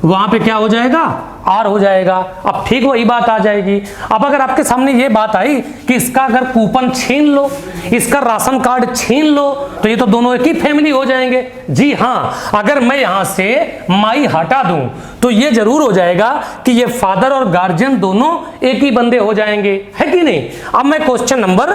वहां पे क्या हो जाएगा? आर हो जाएगा। अब ठीक वही बात आ जाएगी। अब अगर आपके सामने ये बात आई कि इसका अगर कूपन छीन लो, इसका राशन कार्ड छीन लो, तो ये तो दोनों एक ही फैमिली हो जाएंगे। जी हाँ, अगर मैं यहां से माई हटा दूं तो ये जरूर हो जाएगा कि ये फादर और गार्जियन दोनों एक ही बंदे हो जाएंगे, है कि नहीं? अब मैं क्वेश्चन नंबर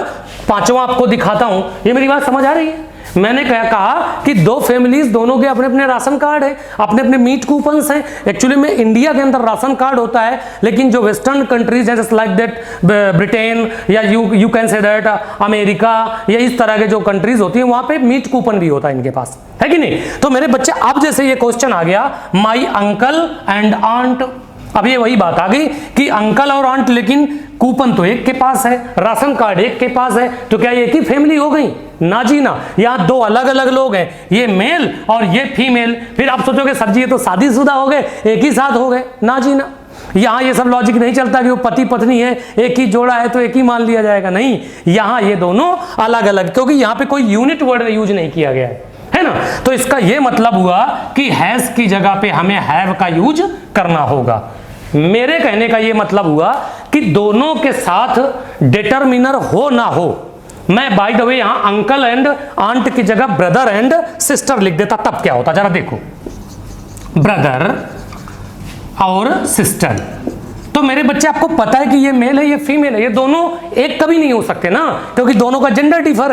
5वां आपको दिखाता हूं। ये मेरी बात समझ आ रही है? मैंने कहा कि दो फैमिलीज, दोनों के अपने अपने राशन कार्ड है, अपने अपने मीट कूपन्स हैं। एक्चुअली में इंडिया के अंदर राशन कार्ड होता है, लेकिन जो वेस्टर्न कंट्रीज हैं जस्ट लाइक दैट ब्रिटेन या you can say that America या इस तरह के जो कंट्रीज होती हैं वहां पे मीट कूपन भी होता है इनके पास, है कि नहीं? तो मेरे बच्चे अब जैसे ये क्वेश्चन आ गया माई अंकल एंड आंट, अब ये वही बात आ गई कि अंकल और आंट, लेकिन कूपन तो एक के पास है, राशन कार्ड एक के पास है, तो क्या ये एक ही फैमिली हो गई? ना जी ना, यहाँ दो अलग अलग लोग हैं, ये मेल और ये फीमेल। फिर आप सोचोगे सर जी ये तो शादीशुदा हो गए, एक ही साथ हो गए। ना जी ना, यहाँ ये सब लॉजिक नहीं चलता कि वो पति पत्नी है, एक ही जोड़ा है तो एक ही मान लिया जाएगा। नहीं, यहाँ ये दोनों अलग अलग, क्योंकि यहाँ पे कोई यूनिट वर्ड यूज नहीं किया गया है ना? तो इसका ये मतलब हुआ कि हैज की जगह पे हमें हैव का यूज करना होगा। मेरे कहने का ये मतलब हुआ कि दोनों के साथ डिटरमिनर हो ना हो, मैं बाय द वे यहां अंकल एंड आंट की जगह ब्रदर एंड सिस्टर लिख देता, तब क्या होता? जरा देखो, ब्रदर और सिस्टर। तो मेरे बच्चे आपको पता है कि ये मेल है ये फीमेल है, ये दोनों एक कभी नहीं हो सकते ना, क्योंकि दोनों का जेंडर डिफर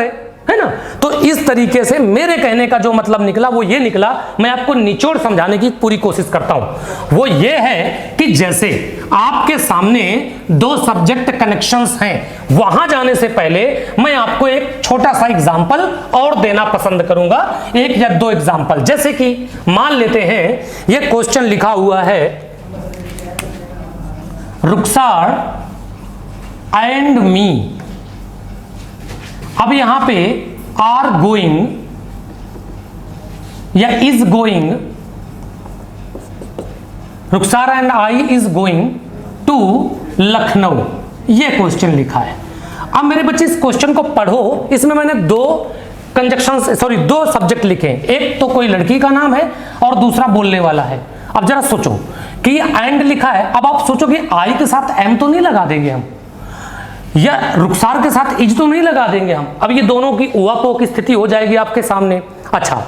है ना? तो इस तरीके से मेरे कहने का जो मतलब निकला वो ये निकला, मैं आपको निचोड़ समझाने की पूरी कोशिश करता हूं। वो ये है कि जैसे आपके सामने दो सब्जेक्ट कनेक्शंस हैं, वहां जाने से पहले मैं आपको एक छोटा सा एग्जांपल और देना पसंद करूंगा, एक या दो एग्जांपल। जैसे कि मान लेते हैं ये क्वेश्चन लिखा हुआ है रुखसार एंड मी। अब यहां पे आर गोइंग या is going, Rukhsar and I is going to Lucknow, ये क्वेश्चन लिखा है। अब मेरे बच्चे इस क्वेश्चन को पढ़ो, इसमें मैंने दो दो सब्जेक्ट लिखे हैं, एक तो कोई लड़की का नाम है और दूसरा बोलने वाला है। अब जरा सोचो कि एंड लिखा है, अब आप सोचो कि आई के साथ एम तो नहीं लगा देंगे हम, या रुखसार के साथ इज तो नहीं लगा देंगे हम। अब ये दोनों की उहापोह की स्थिति हो जाएगी आपके सामने। अच्छा,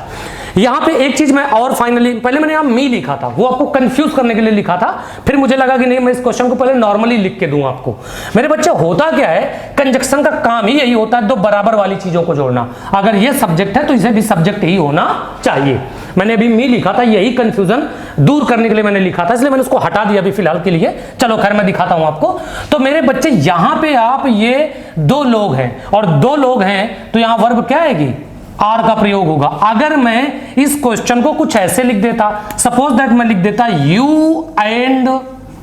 यहां पे एक चीज मैं और फाइनली, पहले मैंने यहां मी लिखा था, वो आपको कंफ्यूज करने के लिए लिखा था, फिर मुझे लगा कि नहीं मैं इस क्वेश्चन को पहले नॉर्मली लिख के दूं आपको। मेरे बच्चे होता क्या है, कंजक्शन का काम ही यही होता है, दो बराबर वाली चीजों को जोड़ना। अगर ये सब्जेक्ट है तो इसे भी सब्जेक्ट ही होना चाहिए। मैंने अभी मी लिखा था, यही कंफ्यूजन दूर करने के लिए मैंने लिखा था, इसलिए मैंने उसको हटा दिया अभी फिलहाल के लिए। चलो खैर मैं दिखाता हूं आपको। तो मेरे बच्चे यहां पे आप ये दो लोग हैं और दो लोग हैं तो यहां वर्ब क्या आएगी? आर का प्रयोग होगा। अगर मैं इस क्वेश्चन को कुछ ऐसे लिख देता, सपोज दैट मैं लिख देता यू एंड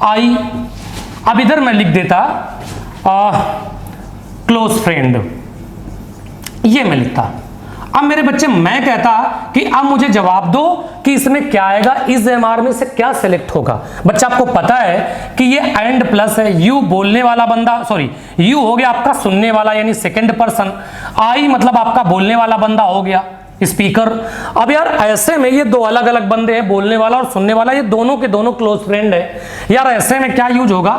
आई, अब इधर मैं लिख देता क्लोज फ्रेंड, ये मैं लिखता। अब मेरे बच्चे मैं कहता कि अब मुझे जवाब दो कि इसमें क्या आएगा, इस एमआर में से क्या सिलेक्ट होगा। बच्चा आपको पता है कि ये एंड प्लस है, यू बोलने वाला बंदा, सॉरी यू हो गया आपका सुनने वाला यानी सेकंड पर्सन, आई मतलब आपका बोलने वाला बंदा हो गया, स्पीकर। अब यार ऐसे में ये दो अलग अलग बंदे हैं, बोलने वाला और सुनने वाला, ये दोनों के दोनों क्लोज फ्रेंड है यार, ऐसे में क्या यूज होगा,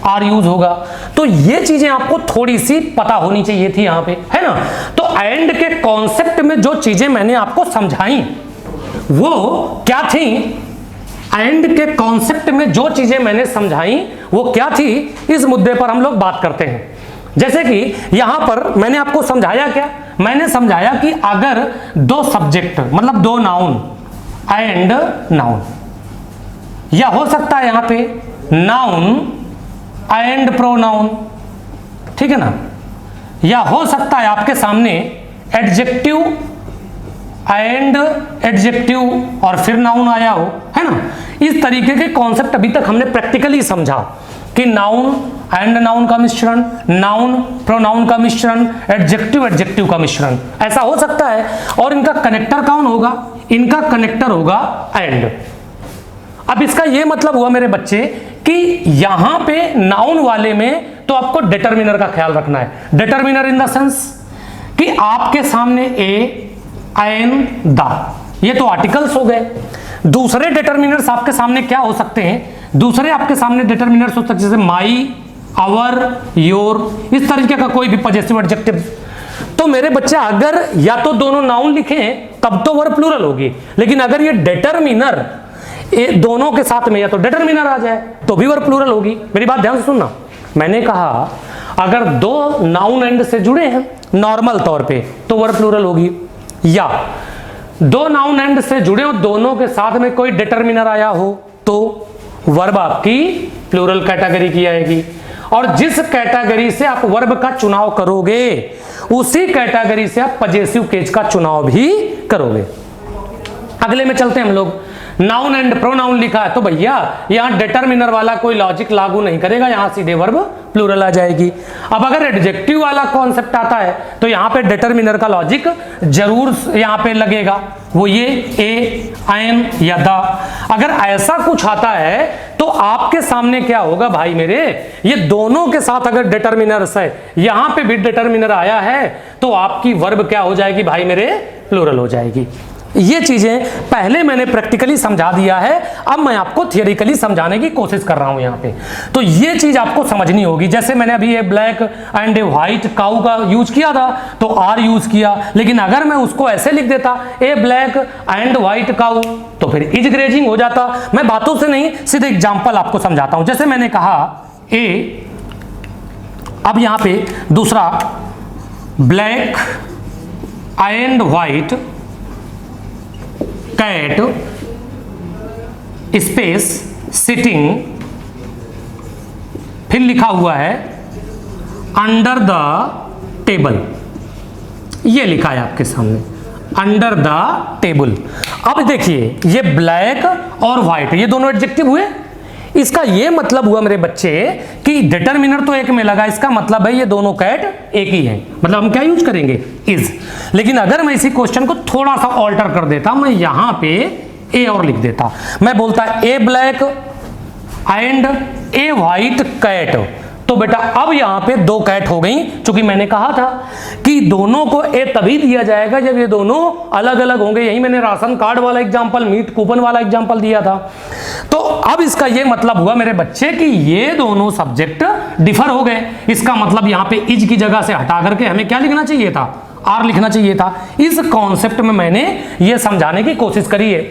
आर यूज होगा। तो ये चीजें आपको थोड़ी सी पता होनी चाहिए थी यहां पे, है ना। तो एंड के कॉन्सेप्ट में जो चीजें मैंने आपको समझाई वो क्या थी, एंड के कॉन्सेप्ट में जो चीजें मैंने समझाई वो क्या थी, इस मुद्दे पर हम लोग बात करते हैं। जैसे कि यहां पर मैंने आपको समझाया क्या, मैंने समझाया कि अगर दो सब्जेक्ट मतलब दो नाउन एंड नाउन, या हो सकता है यहां पे नाउन एंड प्रोनाउन, ठीक है ना, या हो सकता है आपके सामने एडजेक्टिव एंड एडजेक्टिव और फिर नाउन आया हो, है ना। इस तरीके के कॉन्सेप्ट अभी तक हमने प्रैक्टिकली समझा कि नाउन एंड नाउन का मिश्रण, नाउन प्रोनाउन का मिश्रण, एडजेक्टिव एडजेक्टिव का मिश्रण, ऐसा हो सकता है। और इनका कनेक्टर कौन होगा, इनका कनेक्टर होगा एंड। अब इसका यह मतलब हुआ मेरे बच्चे कि यहां पे नाउन वाले में तो आपको डिटरमिनर का ख्याल रखना है। डिटरमिनर इन द सेंस कि आपके सामने ए एन द, ये तो आर्टिकल्स हो गए। दूसरे डिटरमिनर्स आपके सामने क्या हो सकते हैं, दूसरे आपके सामने डिटरमिनर्स हो सकते हैं जैसे माई, आवर, योर, इस तरीके का कोई भी पॉजेसिव एडजेक्टिव। तो मेरे बच्चे अगर या तो दोनों नाउन लिखें तब तो वर्ब प्लूरल होगी, लेकिन अगर ये डिटरमिनर दोनों के साथ में या तो डिटरमिनर आ जाए तो भी वर्ब प्लूरल होगी। मेरी बात ध्यान से सुनना, मैंने कहा अगर दो नाउन एंड से जुड़े हैं नॉर्मल तौर पे तो वर्ब प्लूरल होगी, या दो नाउन एंड से जुड़े हो दोनों के साथ में कोई डिटरमिनर आया हो तो वर्ब आपकी प्लूरल कैटेगरी की आएगी। और जिस कैटेगरी से आप वर्ब का चुनाव करोगे उसी कैटेगरी से आप पजेसिव केस का चुनाव भी करोगे। अगले में चलते हैं हम लोग। नाउन एंड प्रोनाउन लिखा है तो भैया यहां डिटरमिनर वाला कोई लॉजिक लागू नहीं करेगा, यहां सीधे वर्ब प्लूरल आ जाएगी। अब अगर एडजेक्टिव वाला कॉन्सेप्ट आता है तो यहां पे डिटरमिनर का लॉजिक जरूर यहां पे लगेगा, वो ये ए, एन या द। अगर ऐसा कुछ आता है तो आपके सामने क्या होगा भाई मेरे, ये दोनों के साथ अगर डिटरमिनर्स है, यहां पे भी डिटरमिनर आया है तो आपकी वर्ब क्या हो जाएगी भाई मेरे, प्लूरल हो जाएगी। ये चीजें पहले मैंने प्रैक्टिकली समझा दिया है, अब मैं आपको थियोरिकली समझाने की कोशिश कर रहा हूं यहां पे। तो ये चीज आपको समझनी होगी। जैसे मैंने अभी ये ब्लैक एंड ए व्हाइट काऊ का यूज किया था तो आर यूज किया, लेकिन अगर मैं उसको ऐसे लिख देता ए ब्लैक एंड व्हाइट काऊ तो फिर इज ग्रेजिंग हो जाता। मैं बातों से नहीं सीधे एग्जाम्पल आपको समझाता हूं। जैसे मैंने कहा ए, अब यहां पे दूसरा black and white cat space sitting, फिर लिखा हुआ है अंडर द टेबल, ये लिखा है आपके सामने अंडर द टेबल। अब देखिए ये ब्लैक और व्हाइट ये दोनों एडजेक्टिव हुए, इसका ये मतलब हुआ मेरे बच्चे कि डिटरमिनर तो एक में लगा, इसका मतलब है ये दोनों कैट एक ही हैं, मतलब हम क्या यूज करेंगे, इज। लेकिन अगर मैं इसी क्वेश्चन को थोड़ा सा ऑल्टर कर देता, मैं यहां पे ए और लिख देता, मैं बोलता a black and a white cat, तो बेटा अब यहां पे दो कैट हो गई। चूंकि मैंने कहा था कि दोनों को ए तभी दिया जाएगा जब ये दोनों अलग अलग होंगे, यही मैंने राशन कार्ड वाला एग्जांपल, मीट कूपन वाला एग्जांपल दिया था। तो अब इसका ये मतलब हुआ मेरे बच्चे कि ये दोनों सब्जेक्ट डिफर हो गए। इसका मतलब यहां पे इज की जगह से हटा करके हमें क्या लिखना चाहिए था, आर लिखना चाहिए था। इस कॉन्सेप्ट में मैंने ये समझाने की कोशिश करी है।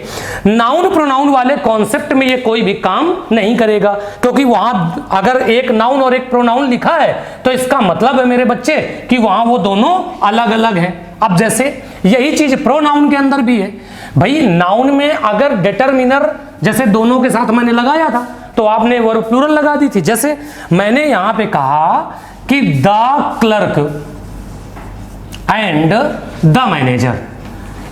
नाउन प्रोनाउन वाले कॉन्सेप्ट में ये कोई भी काम नहीं करेगा, क्योंकि वहां अगर एक नाउन और एक प्रोनाउन लिखा है तो इसका मतलब है मेरे बच्चे कि वहां वो दोनों अलग अलग हैं। अब जैसे यही चीज प्रोनाउन के अंदर भी है भाई। नाउन में अगर डिटरमिनर जैसे दोनों के साथ मैंने लगाया था तो आपने वर्ब प्लूरल लगा दी थी। जैसे मैंने यहां पे कहा कि the clerk and the manager,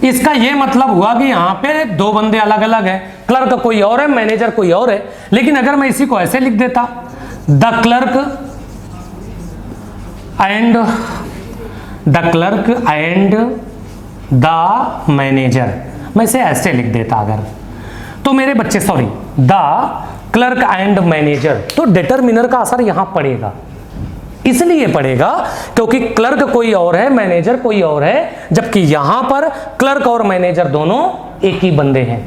इसका यह मतलब हुआ कि यहां पे दो बंदे अलग अलग हैं, क्लर्क कोई और है, मैनेजर कोई और है। लेकिन अगर मैं इसी को ऐसे लिख देता the clerk and the manager, मैं इसे ऐसे लिख देता अगर, तो मेरे बच्चे sorry the clerk and manager, तो डिटरमिनर का असर यहां पड़ेगा। इसलिए पड़ेगा क्योंकि क्लर्क कोई और है, मैनेजर कोई और है, जबकि यहां पर क्लर्क और मैनेजर दोनों एक ही बंदे हैं।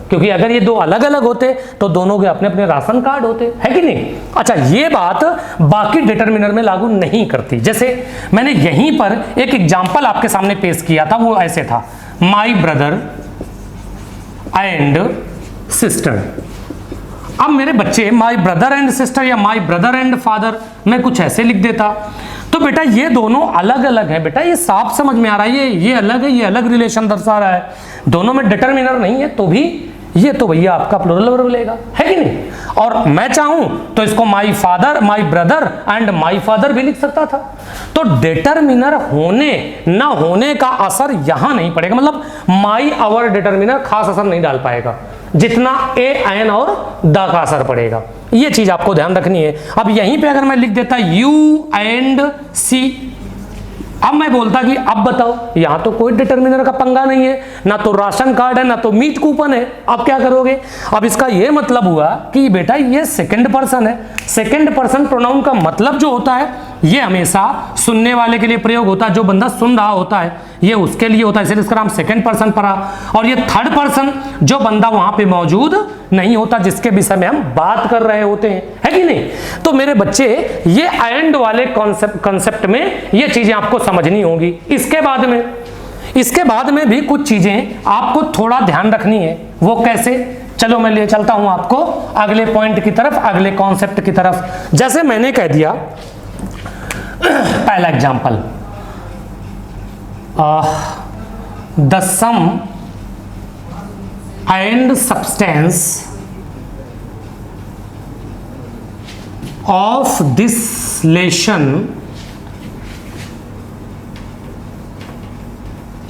क्योंकि अगर ये दो अलग अलग होते तो दोनों के अपने अपने राशन कार्ड होते, है कि नहीं। अच्छा, ये बात बाकी डिटरमिनर में लागू नहीं करती। जैसे मैंने यहीं पर एक एग्जांपल आपके सामने पेश किया था, वो ऐसे था, माई ब्रदर एंड सिस्टर। अब मेरे बच्चे माई ब्रदर एंड सिस्टर या माई ब्रदर एंड फादर मैं कुछ ऐसे लिख देता, तो बेटा ये दोनों अलग अलग है। बेटा ये साफ समझ में आ रहा है, ये अलग है, ये अलग रिलेशन दर्शा रहा है, दोनों में डिटरमिनर नहीं है, तो भी ये तो भैया आपका प्लूरल वर्ब लेगा, है कि नहीं। और मैं चाहूं तो इसको my father, my brother and my father भी लिख सकता था। तो डिटरमिनर होने ना होने का असर यहां नहीं पड़ेगा, मतलब माई आवर डिटरमिनर खास असर नहीं डाल पाएगा जितना ए एन और द का असर पड़ेगा। ये चीज आपको ध्यान रखनी है। अब यहीं पे अगर मैं लिख देता यू एंड सी, अब मैं बोलता कि अब बताओ, यहां तो कोई डिटरमिनर का पंगा नहीं है, ना तो राशन कार्ड है ना तो मीट कूपन है, अब क्या करोगे। अब इसका यह मतलब हुआ कि बेटा ये सेकंड पर्सन है। सेकंड पर्सन प्रोनाउन का मतलब जो होता है ये हमेशा सुनने वाले के लिए प्रयोग होता है, जो बंदा सुन रहा होता है ये उसके लिए होता है, इसलिए इसका नाम सेकंड पर्सन पड़ा। और ये थर्ड पर्सन जो बंदा वहां पे मौजूद नहीं होता, जिसके विषय में हम बात कर रहे होते हैं, है कि नहीं। तो मेरे बच्चे ये एंड वाले कॉन्सेप्ट में ये चीजें आपको समझनी होगी। इसके बाद में भी कुछ चीजें आपको थोड़ा ध्यान रखनी है। वो कैसे, चलो मैं ले चलता हूं आपको अगले पॉइंट की तरफ, अगले कॉन्सेप्ट की तरफ। जैसे मैंने कह दिया पहला example, the sum and substance of this lesson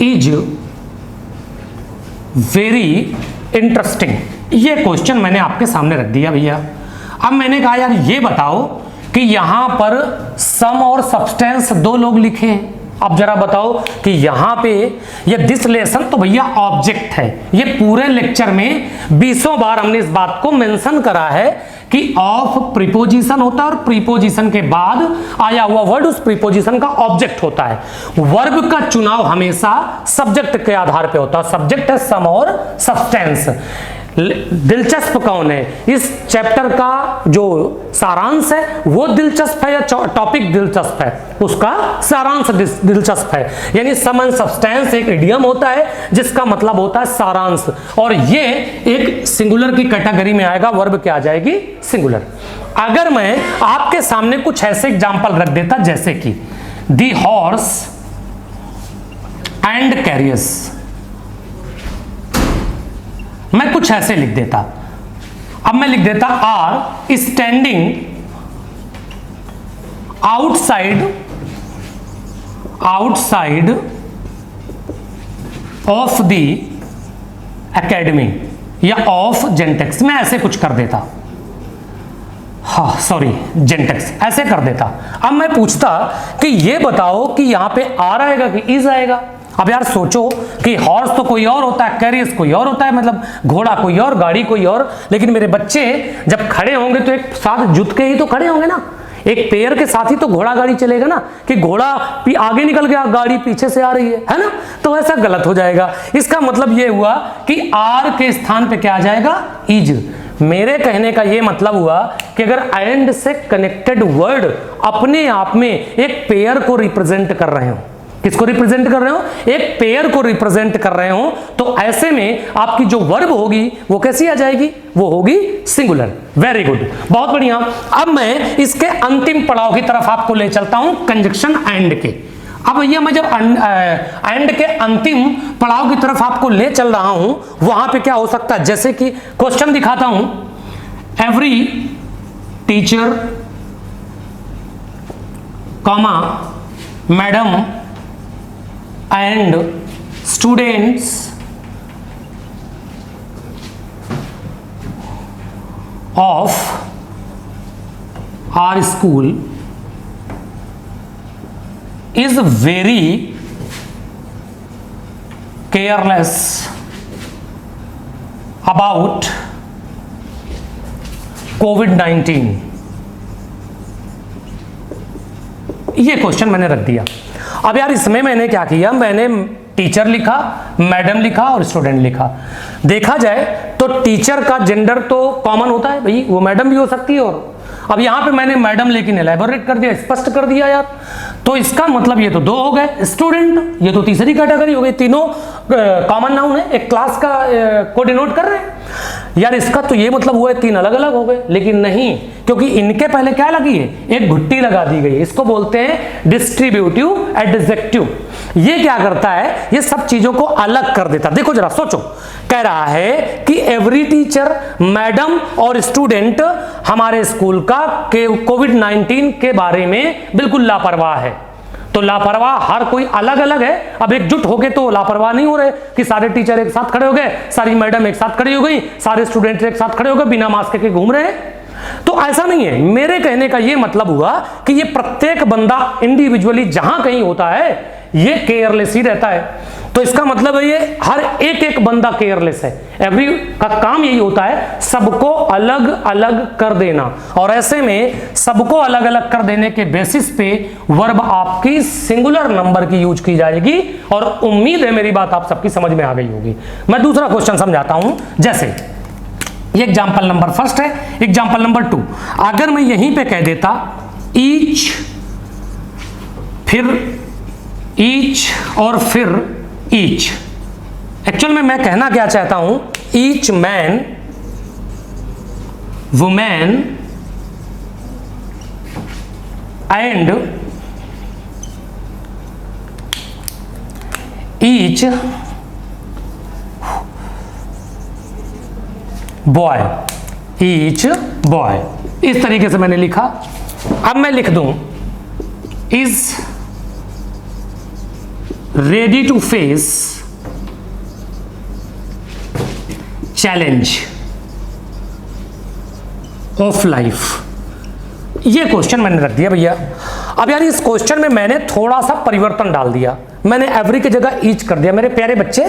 is very interesting. ये क्वेश्चन मैंने आपके सामने रख दिया भैया। अब मैंने कहा यार ये बताओ कि यहां पर सम और सब्सटेंस दो लोग लिखे हैं। अब जरा बताओ कि यहां पे ये दिस लेसन तो भैया ऑब्जेक्ट है। ये पूरे लेक्चर में 20 बार हमने इस बात को मेंशन करा है कि ऑफ प्रीपोजिशन होता है और प्रीपोजिशन के बाद आया हुआ वर्ड उस प्रीपोजिशन का ऑब्जेक्ट होता है। वर्ब का चुनाव हमेशा सब्जेक्ट के आधार पे होता है। सब्जेक्ट है सम और सब्सटेंस। दिलचस्प कौन है, इस चैप्टर का जो सारांश है वो दिलचस्प है या टॉपिक दिलचस्प है, उसका सारांश दिलचस्प है। यानी सम एंड सब्सटेंस एक इडियम होता है जिसका मतलब होता है सारांश, और ये एक सिंगुलर की कैटेगरी में आएगा, वर्ब क्या आ जाएगी, सिंगुलर। अगर मैं आपके सामने कुछ ऐसे एग्जांपल रख देता जैसे कि द हॉर्स एंड कैरियर्स, मैं कुछ ऐसे लिख देता। अब मैं लिख देता are standing outside of the academy या ऑफ जेंटेक्स, मैं ऐसे कुछ कर देता, हाँ सॉरी जेंटेक्स ऐसे कर देता। अब मैं पूछता कि ये बताओ कि यहां पे आर आएगा कि इज आएगा। अब यार सोचो कि हॉर्स तो कोई और होता है, कैरियर्स कोई और होता है, मतलब घोड़ा कोई और, गाड़ी कोई और, लेकिन मेरे बच्चे जब खड़े होंगे तो एक साथ जुट के ही तो खड़े होंगे ना। एक पेयर के साथ ही तो घोड़ा गाड़ी चलेगा ना, कि घोड़ा आगे निकल गया, गाड़ी पीछे से आ रही है ना, तो ऐसा गलत हो जाएगा। इसका मतलब ये हुआ कि आर के स्थान पे क्या आ जाएगा, इज। मेरे कहने का ये मतलब हुआ कि अगर एंड से कनेक्टेड वर्ड अपने आप में एक पेयर को रिप्रेजेंट कर रहे हो, किसको रिप्रेजेंट कर रहे हो, एक पेयर को रिप्रेजेंट कर रहे हो, तो ऐसे में आपकी जो वर्ब होगी वो कैसी आ जाएगी, वो होगी सिंगुलर। वेरी गुड, बहुत बढ़िया। अब मैं इसके अंतिम पड़ाव की तरफ आपको ले चलता हूं, कंजक्शन एंड के। अब भैया मैं जब एंड के अंतिम पड़ाव की तरफ आपको ले चल रहा हूं, वहां पे क्या हो सकता है, जैसे कि क्वेश्चन दिखाता हूं, every teacher comma madam and students of our school is very careless about COVID-19. ये क्वेश्चन मैंने रख दिया। अब यार इसमें मैंने क्या किया, मैंने टीचर लिखा, मैडम लिखा और स्टूडेंट लिखा। देखा जाए तो टीचर का जेंडर तो कॉमन होता है भाई, वो मैडम भी हो सकती है। और अब यहां पे मैंने मैडम लेकिन एलैबोरेट कर दिया, स्पष्ट कर दिया यार, तो इसका मतलब ये तो दो हो गए। स्टूडेंट ये तो तीसरी कैटेगरी हो गई, तीनों कॉमन नाउन है, एक क्लास का को डिनोट कर रहे हैं यार। इसका तो ये मतलब हुआ है तीन अलग अलग हो गए, लेकिन नहीं, क्योंकि इनके पहले क्या लगी है, एक घुट्टी लगा दी गई है। इसको बोलते हैं डिस्ट्रीब्यूटिव एडजेक्टिव। ये क्या करता है, ये सब चीजों को अलग कर देता। देखो जरा सोचो, कह रहा है कि एवरी टीचर, मैडम और स्टूडेंट हमारे स्कूल का कोविड-19 के बारे में बिल्कुल लापरवाह है। तो लापरवाह हर कोई अलग अलग है। अब एकजुट हो गए तो लापरवाह नहीं हो रहे कि सारे टीचर एक साथ खड़े हो गए, सारी मैडम एक साथ खड़ी हो गई, सारे स्टूडेंट एक साथ खड़े हो गए, बिना मास्क के घूम रहे हैं। तो ऐसा नहीं है। मेरे कहने का यह मतलब हुआ कि ये प्रत्येक बंदा इंडिविजुअली जहां कहीं होता है ये केयरलेस ही रहता है। तो इसका मतलब है ये हर एक एक बंदा केयरलेस है। एवरी का काम यही होता है सबको अलग अलग कर देना, और ऐसे में सबको अलग अलग कर देने के बेसिस पे वर्ब आपकी सिंगुलर नंबर की यूज की जाएगी। और उम्मीद है मेरी बात आप सबकी समझ में आ गई होगी। मैं दूसरा क्वेश्चन समझाता हूं। जैसे ये एग्जाम्पल नंबर फर्स्ट है, एग्जाम्पल नंबर 2। अगर मैं यहीं पे कह देता ईच, फिर ईच और फिर ईच, एक्चुअल में मैं कहना क्या चाहता हूं, each man, women and each boy, each boy, इस तरीके से मैंने लिखा। अब मैं लिख दूं is ready to face challenge of life। ये क्वेश्चन मैंने रख दिया भैया। अब यार इस क्वेश्चन में मैंने थोड़ा सा परिवर्तन डाल दिया, मैंने एवरी की जगह ईच कर दिया। मेरे प्यारे बच्चे,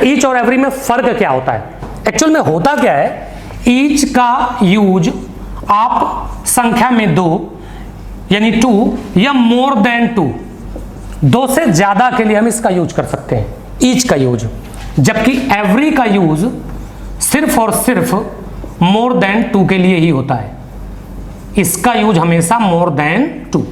ईच और एवरी में फर्क क्या होता है? एक्चुअल में होता क्या है, ईच का यूज आप संख्या में दो यानी 2 या मोर देन 2, दो से ज्यादा के लिए हम इसका यूज कर सकते हैं, ईच का यूज। जबकि एवरी का यूज सिर्फ और सिर्फ मोर देन 2 के लिए ही होता है। इसका यूज हमेशा मोर देन 2,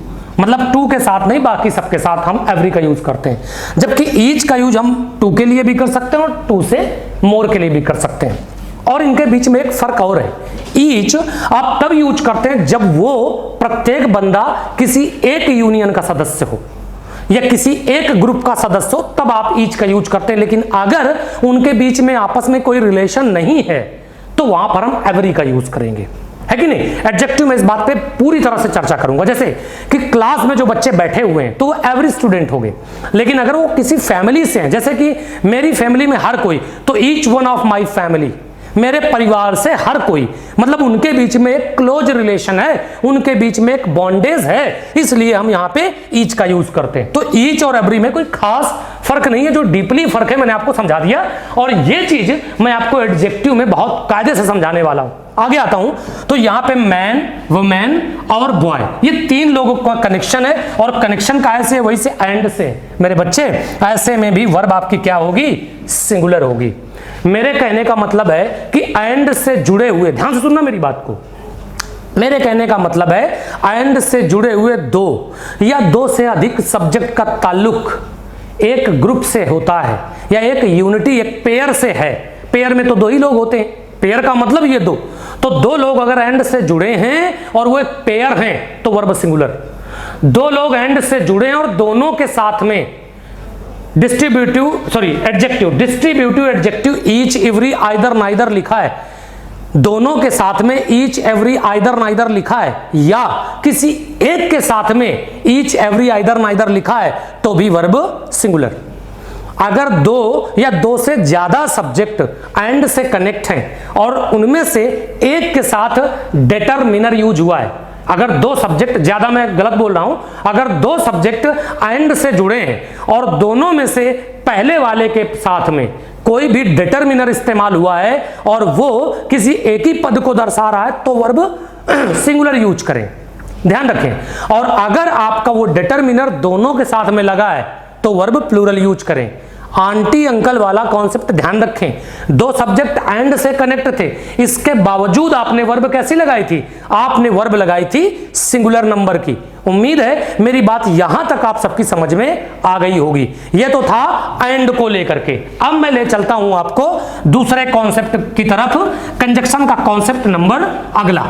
मतलब 2 के साथ नहीं, बाकी सबके साथ हम एवरी का यूज करते हैं। जबकि ईच का यूज हम 2 के लिए भी कर सकते हैं और 2 से मोर के लिए भी कर सकते हैं। और इनके बीच में एक फर्क और है, ईच आप तब यूज करते हैं जब वो प्रत्येक बंदा किसी एक यूनियन का सदस्य हो या किसी एक ग्रुप का सदस्य हो, तब आप ईच का यूज करते हैं। लेकिन अगर उनके बीच में आपस में कोई रिलेशन नहीं है तो वहां पर हम एवरी का यूज करेंगे, है कि नहीं। एडजेक्टिव में इस बात पे पूरी तरह से चर्चा करूंगा। जैसे कि क्लास में जो बच्चे बैठे हुए हैं तो वो एवरी स्टूडेंट हो गए, लेकिन अगर वो किसी फैमिली से हैं, जैसे कि मेरी फैमिली में हर कोई, तो each one of my family, मेरे परिवार से हर कोई, मतलब उनके बीच में एक क्लोज रिलेशन है, उनके बीच में एक बॉन्डेज है, इसलिए हम यहां पे ईच का यूज करते हैं। तो ईच और एवरी में कोई खास फर्क नहीं है, जो डीपली फर्क है मैंने आपको समझा दिया। और ये चीज मैं आपको एडजेक्टिव में बहुत कायदे से समझाने वाला हूं। आगे आता हूं तो यहां पे मैन, वुमेन और बॉय, ये 3 लोगों का कनेक्शन है। और कनेक्शन का ऐसे वही से एंड से, मेरे बच्चे ऐसे में भी वर्ब आपकी क्या होगी, सिंगुलर होगी। मेरे कहने का मतलब है कि एंड से जुड़े हुए, ध्यान से सुनना मेरी बात को, मेरे कहने का मतलब है एंड से जुड़े हुए 2 या 2 से अधिक सब्जेक्ट का ताल्लुक एक ग्रुप से होता है या एक यूनिटी, एक पेयर से है। पेयर में तो 2 ही लोग होते हैं, पेयर का मतलब ये 2, तो 2 लोग अगर एंड से जुड़े हैं और वो एक पेयर हैं तो वर्ब सिंगुलर। 2 लोग एंड से जुड़े हैं और दोनों के साथ में distributive adjective each, every, either, neither लिखा है, दोनों के साथ में ईच, एवरी, आइदर, नाइदर लिखा है, या किसी एक के साथ में ईच, एवरी, आइदर, नाइदर लिखा है तो भी वर्ब सिंगुलर। अगर 2 या 2 से ज्यादा सब्जेक्ट एंड से कनेक्ट हैं और उनमें से एक के साथ डिटरमिनर यूज हुआ है, अगर 2 सब्जेक्ट, ज्यादा मैं गलत बोल रहा हूं, अगर 2 सब्जेक्ट एंड से जुड़े हैं और दोनों में से पहले वाले के साथ में कोई भी डिटरमिनर इस्तेमाल हुआ है और वो किसी एक ही पद को दर्शा रहा है तो वर्ब सिंगुलर यूज करें। ध्यान रखें। और अगर आपका वो डिटर्मिनर दोनों के साथ में लगा है तो वर्ब प्लूरल यूज करें। आंटी अंकल वाला कॉन्सेप्ट ध्यान रखें, दो सब्जेक्ट एंड से कनेक्ट थे, इसके बावजूद आपने वर्ब कैसी लगाई थी? आपने वर्ब लगाई थी सिंगुलर नंबर की। उम्मीद है मेरी बात यहां तक आप सबकी समझ में आ गई होगी। ये तो था एंड को लेकर के। अब मैं ले चलता हूं आपको दूसरे कॉन्सेप्ट की तरफ, कंजक्शन का कॉन्सेप्ट नंबर अगला।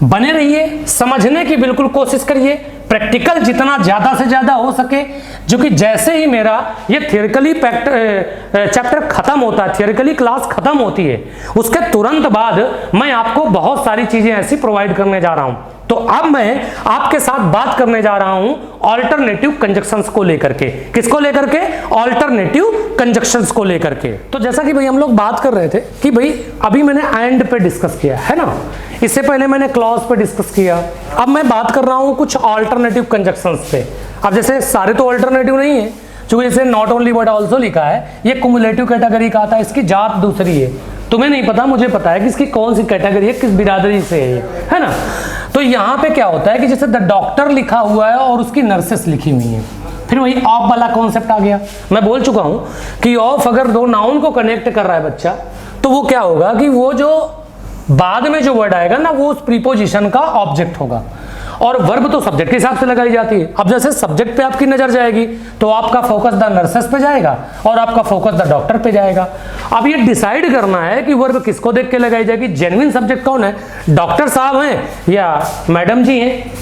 बने रहिए, समझने की बिल्कुल कोशिश करिए, प्रैक्टिकल जितना ज्यादा से ज्यादा हो सके, जो कि जैसे ही मेरा ये थियोरिकली चैप्टर खत्म होता है, थियोरिकली क्लास खत्म होती है, उसके तुरंत बाद मैं आपको बहुत सारी चीजें ऐसी प्रोवाइड करने जा रहा हूं। तो अब मैं आपके साथ बात करने जा रहा हूं ऑल्टरनेटिव कंजक्शंस को लेकर के। किसको लेकर के? ऑल्टरनेटिव कंजक्शंस को लेकर के। तो जैसा कि भाई हम लोग बात कर रहे थे कि भाई अभी मैंने एंड पे डिस्कस किया है ना, इससे पहले मैंने क्लॉज पे डिस्कस किया, अब मैं बात कर रहा हूं कुछ ऑल्टरनेटिव कंजक्शंस पे। अब जैसे सारे तो ऑल्टरनेटिव नहीं है, क्योंकि जैसे नॉट ओनली बट ऑल्सो लिखा है, ये कुमुलेटिव कैटेगरी का आता है, इसकी जात दूसरी है। तुम्हें नहीं पता, मुझे पता है कि इसकी कौन सी कैटेगरी है, किस बिरादरी से है ना। तो यहाँ पे क्या होता है कि जैसे द डॉक्टर लिखा हुआ है और उसकी नर्सेस लिखी हुई है, फिर वही ऑफ वाला कॉन्सेप्ट आ गया। मैं बोल चुका हूं कि ऑफ अगर दो नाउन को कनेक्ट कर रहा है बच्चा, तो वो क्या होगा कि वो जो बाद में जो वर्ड आएगा ना, वो उस प्रीपोजिशन का ऑब्जेक्ट होगा। और वर्ब तो सब्जेक्ट के हिसाब से लगाई जाती है। अब जैसे सब्जेक्ट पे आपकी नजर जाएगी तो आपका फोकस द नर्सेस पे जाएगा और आपका फोकस द डॉक्टर पे जाएगा। अब ये डिसाइड करना है कि वर्ब किसको देख के लगाई जाएगी। जेन्युइन सब्जेक्ट कौन है? डॉक्टर साहब हैं या मैडम जी हैं?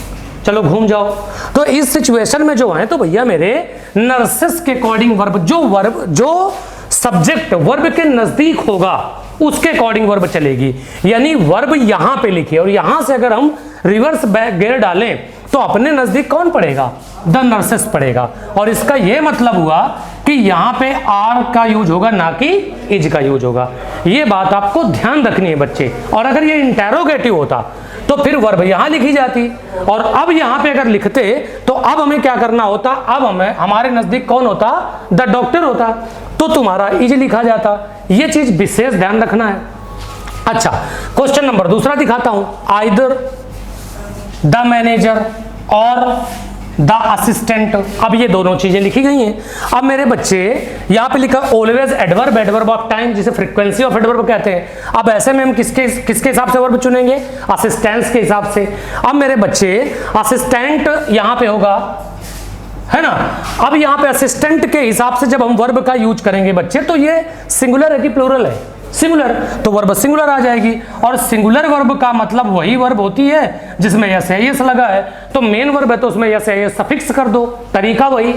चलो घूम जाओ। तो इस सिचुएशन में जो है तो भैया मेरे नर्सेस के अकॉर्डिंग वर्ब जो सब्जेक्ट वर्ब के नजदीक होगा उसके अकॉर्डिंग वर्ब चलेगी। यानी वर्ब यहां पे लिखिए और यहां से अगर हम रिवर्स बैक गेयर डालें तो अपने नजदीक कौन पड़ेगा? द नर्सेस पड़ेगा। और इसका यह मतलब हुआ कि यहां पे आर का यूज होगा, ना कि इज का यूज होगा। यह बात आपको ध्यान रखनी है बच्चे। और अगर ये इंटेरोगेटिव होता तो फिर वर्ब यहां लिखी जाती, और अब यहां पे अगर लिखते तो अब हमें क्या करना होता? अब हमें हमारे नजदीक कौन होता? द डॉक्टर होता, तो तुम्हारा इज लिखा जाता। यह चीज विशेष ध्यान रखना है। अच्छा, क्वेश्चन नंबर दूसरा दिखाता हूं। आइदर द मैनेजर और द असिस्टेंट। अब ये दोनों चीजें लिखी गई हैं। अब मेरे बच्चे यहां पे लिखा always adverb, adverb of time, जिसे फ्रीक्वेंसी ऑफ एडवर्ब कहते हैं। अब ऐसे में हम किसके हिसाब से वर्ब चुनेंगे? असिस्टेंट्स के हिसाब से। अब मेरे बच्चे असिस्टेंट यहां पे होगा, है ना। अब यहां पे असिस्टेंट के हिसाब से जब हम वर्ब का यूज करेंगे बच्चे, तो ये सिंगुलर है कि प्लूरल है? सिंगुलर, तो वर्ब सिंगुलर आ जाएगी। और सिंगुलर वर्ब का मतलब वही वर्ब होती है जिसमें यस है यस लगा है। तो मेन वर्ब है तो उसमें यस है यस सफिक्स कर दो। तरीका वही,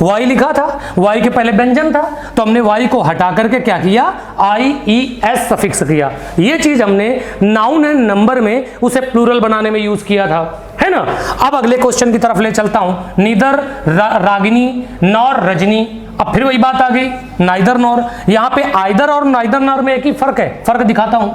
वाई लिखा था, वाई के पहले व्यंजन था, तो हमने वाई को हटा करके क्या किया? आई ई एस सफिक्स किया। ये चीज हमने नाउन एंड नंबर में उसे प्लूरल बनाने में यूज किया था, है ना। अब अगले क्वेश्चन की तरफ ले चलता हूं। Neither Ragini nor Rajni. अब फिर वही बात आ गई, नाइदर नॉर। यहां पे आइदर और नाइदर नॉर में एक ही फर्क है, फर्क दिखाता हूं।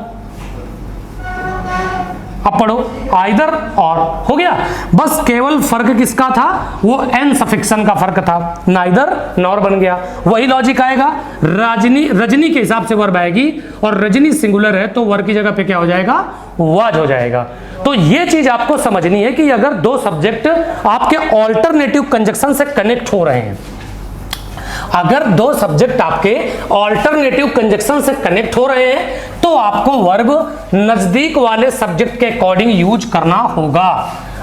अब पढ़ो, आइदर और हो गया, बस केवल फर्क किसका था? वो एन सफिक्सन का फर्क था, नाइदर नॉर बन गया। वही लॉजिक आएगा, रजनी के हिसाब से वर्ब आएगी, और रजनी सिंगुलर है तो वर्ब की जगह पे क्या हो जाएगा? वाज हो जाएगा। तो ये चीज आपको समझनी है कि अगर दो सब्जेक्ट आपके ऑल्टरनेटिव कंजक्शन से कनेक्ट हो रहे हैं, अगर दो सब्जेक्ट आपके ऑल्टरनेटिव कंजक्शन से कनेक्ट हो रहे हैं, तो आपको वर्ब नजदीक वाले सब्जेक्ट के अकॉर्डिंग यूज करना होगा।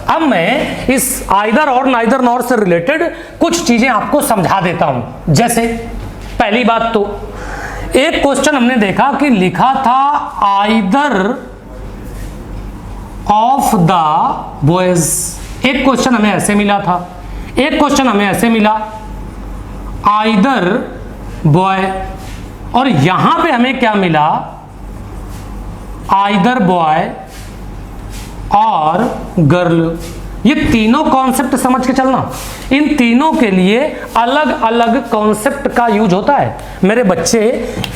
अब मैं इस आइदर और नाइदर नॉर से रिलेटेड कुछ चीजें आपको समझा देता हूं। जैसे पहली बात तो एक क्वेश्चन हमने देखा कि लिखा था आइदर ऑफ द बॉयज। एक क्वेश्चन हमें ऐसे मिला था, एक क्वेश्चन हमें ऐसे मिला आइदर बॉय, और यहां पे हमें क्या मिला? आइदर बॉय और गर्ल। ये तीनों कॉन्सेप्ट समझ के चलना, इन तीनों के लिए अलग अलग कॉन्सेप्ट का यूज होता है मेरे बच्चे।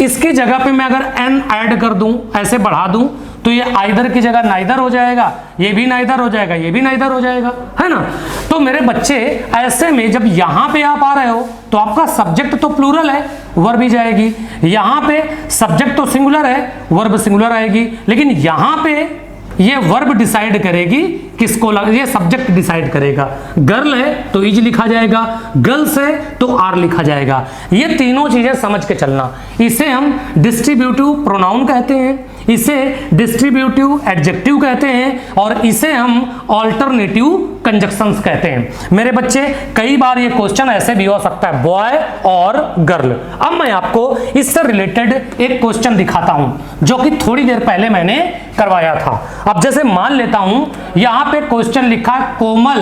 इसकी जगह पे मैं अगर एन ऐड कर दूं, ऐसे बढ़ा दूं, तो ये आइदर की जगह नाइदर हो जाएगा, ये भी नाइदर हो जाएगा, ये भी नाइदर हो जाएगा, है ना। तो मेरे बच्चे ऐसे में जब यहां पे आप आ रहे हो तो आपका सब्जेक्ट तो प्लूरल है, वर्ब भी जाएगी। यहां पे सब्जेक्ट तो सिंगुलर है, वर्ब सिंगुलर आएगी। लेकिन यहां पे ये वर्ब डिसाइड करेगी किसको लग, ये सब्जेक्ट डिसाइड करेगा। गर्ल है तो इज लिखा जाएगा, गर्ल्स है तो आर लिखा जाएगा। ये तीनों चीजें समझ के चलना। इसे हम डिस्ट्रीब्यूटिव प्रोनाउन कहते हैं, इसे डिस्ट्रीब्यूटिव एडजेक्टिव कहते हैं, और इसे हम ऑल्टरनेटिव कंजक्शंस कहते हैं। मेरे बच्चे, कई बार ये क्वेश्चन ऐसे भी हो सकता है, बॉय और गर्ल। अब मैं आपको इससे रिलेटेड एक क्वेश्चन दिखाता हूं जो कि थोड़ी देर पहले मैंने करवाया था। अब जैसे मान लेता हूं यहां पे क्वेश्चन लिखा है कोमल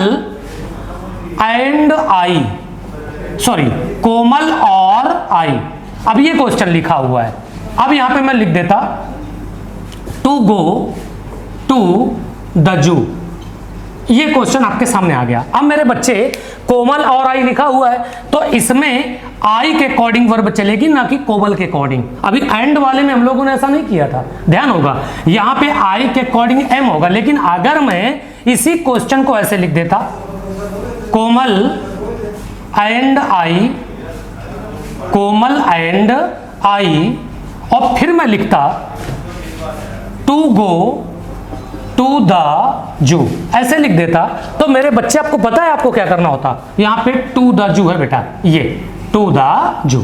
एंड आई, सॉरी कोमल और आई। अब ये क्वेश्चन लिखा हुआ है। अब यहां पे मैं लिख देता to go to the zoo. ये क्वेश्चन आपके सामने आ गया। अब मेरे बच्चे, कोमल और आई लिखा हुआ है तो इसमें आई के अकॉर्डिंग वर्ब चलेगी, ना कि कोमल के अकॉर्डिंग। अभी एंड वाले में हम लोगों ने ऐसा नहीं किया था, ध्यान होगा। यहां पे आई के अकॉर्डिंग एम होगा। लेकिन अगर मैं इसी क्वेश्चन को ऐसे लिख देता, कोमल and I, Komal and I, और फिर मैं लिखता to go to the zoo, ऐसे लिख देता, तो मेरे बच्चे आपको पता है आपको क्या करना होता। यहां पे टू द जू है बेटा, ये टू द जू।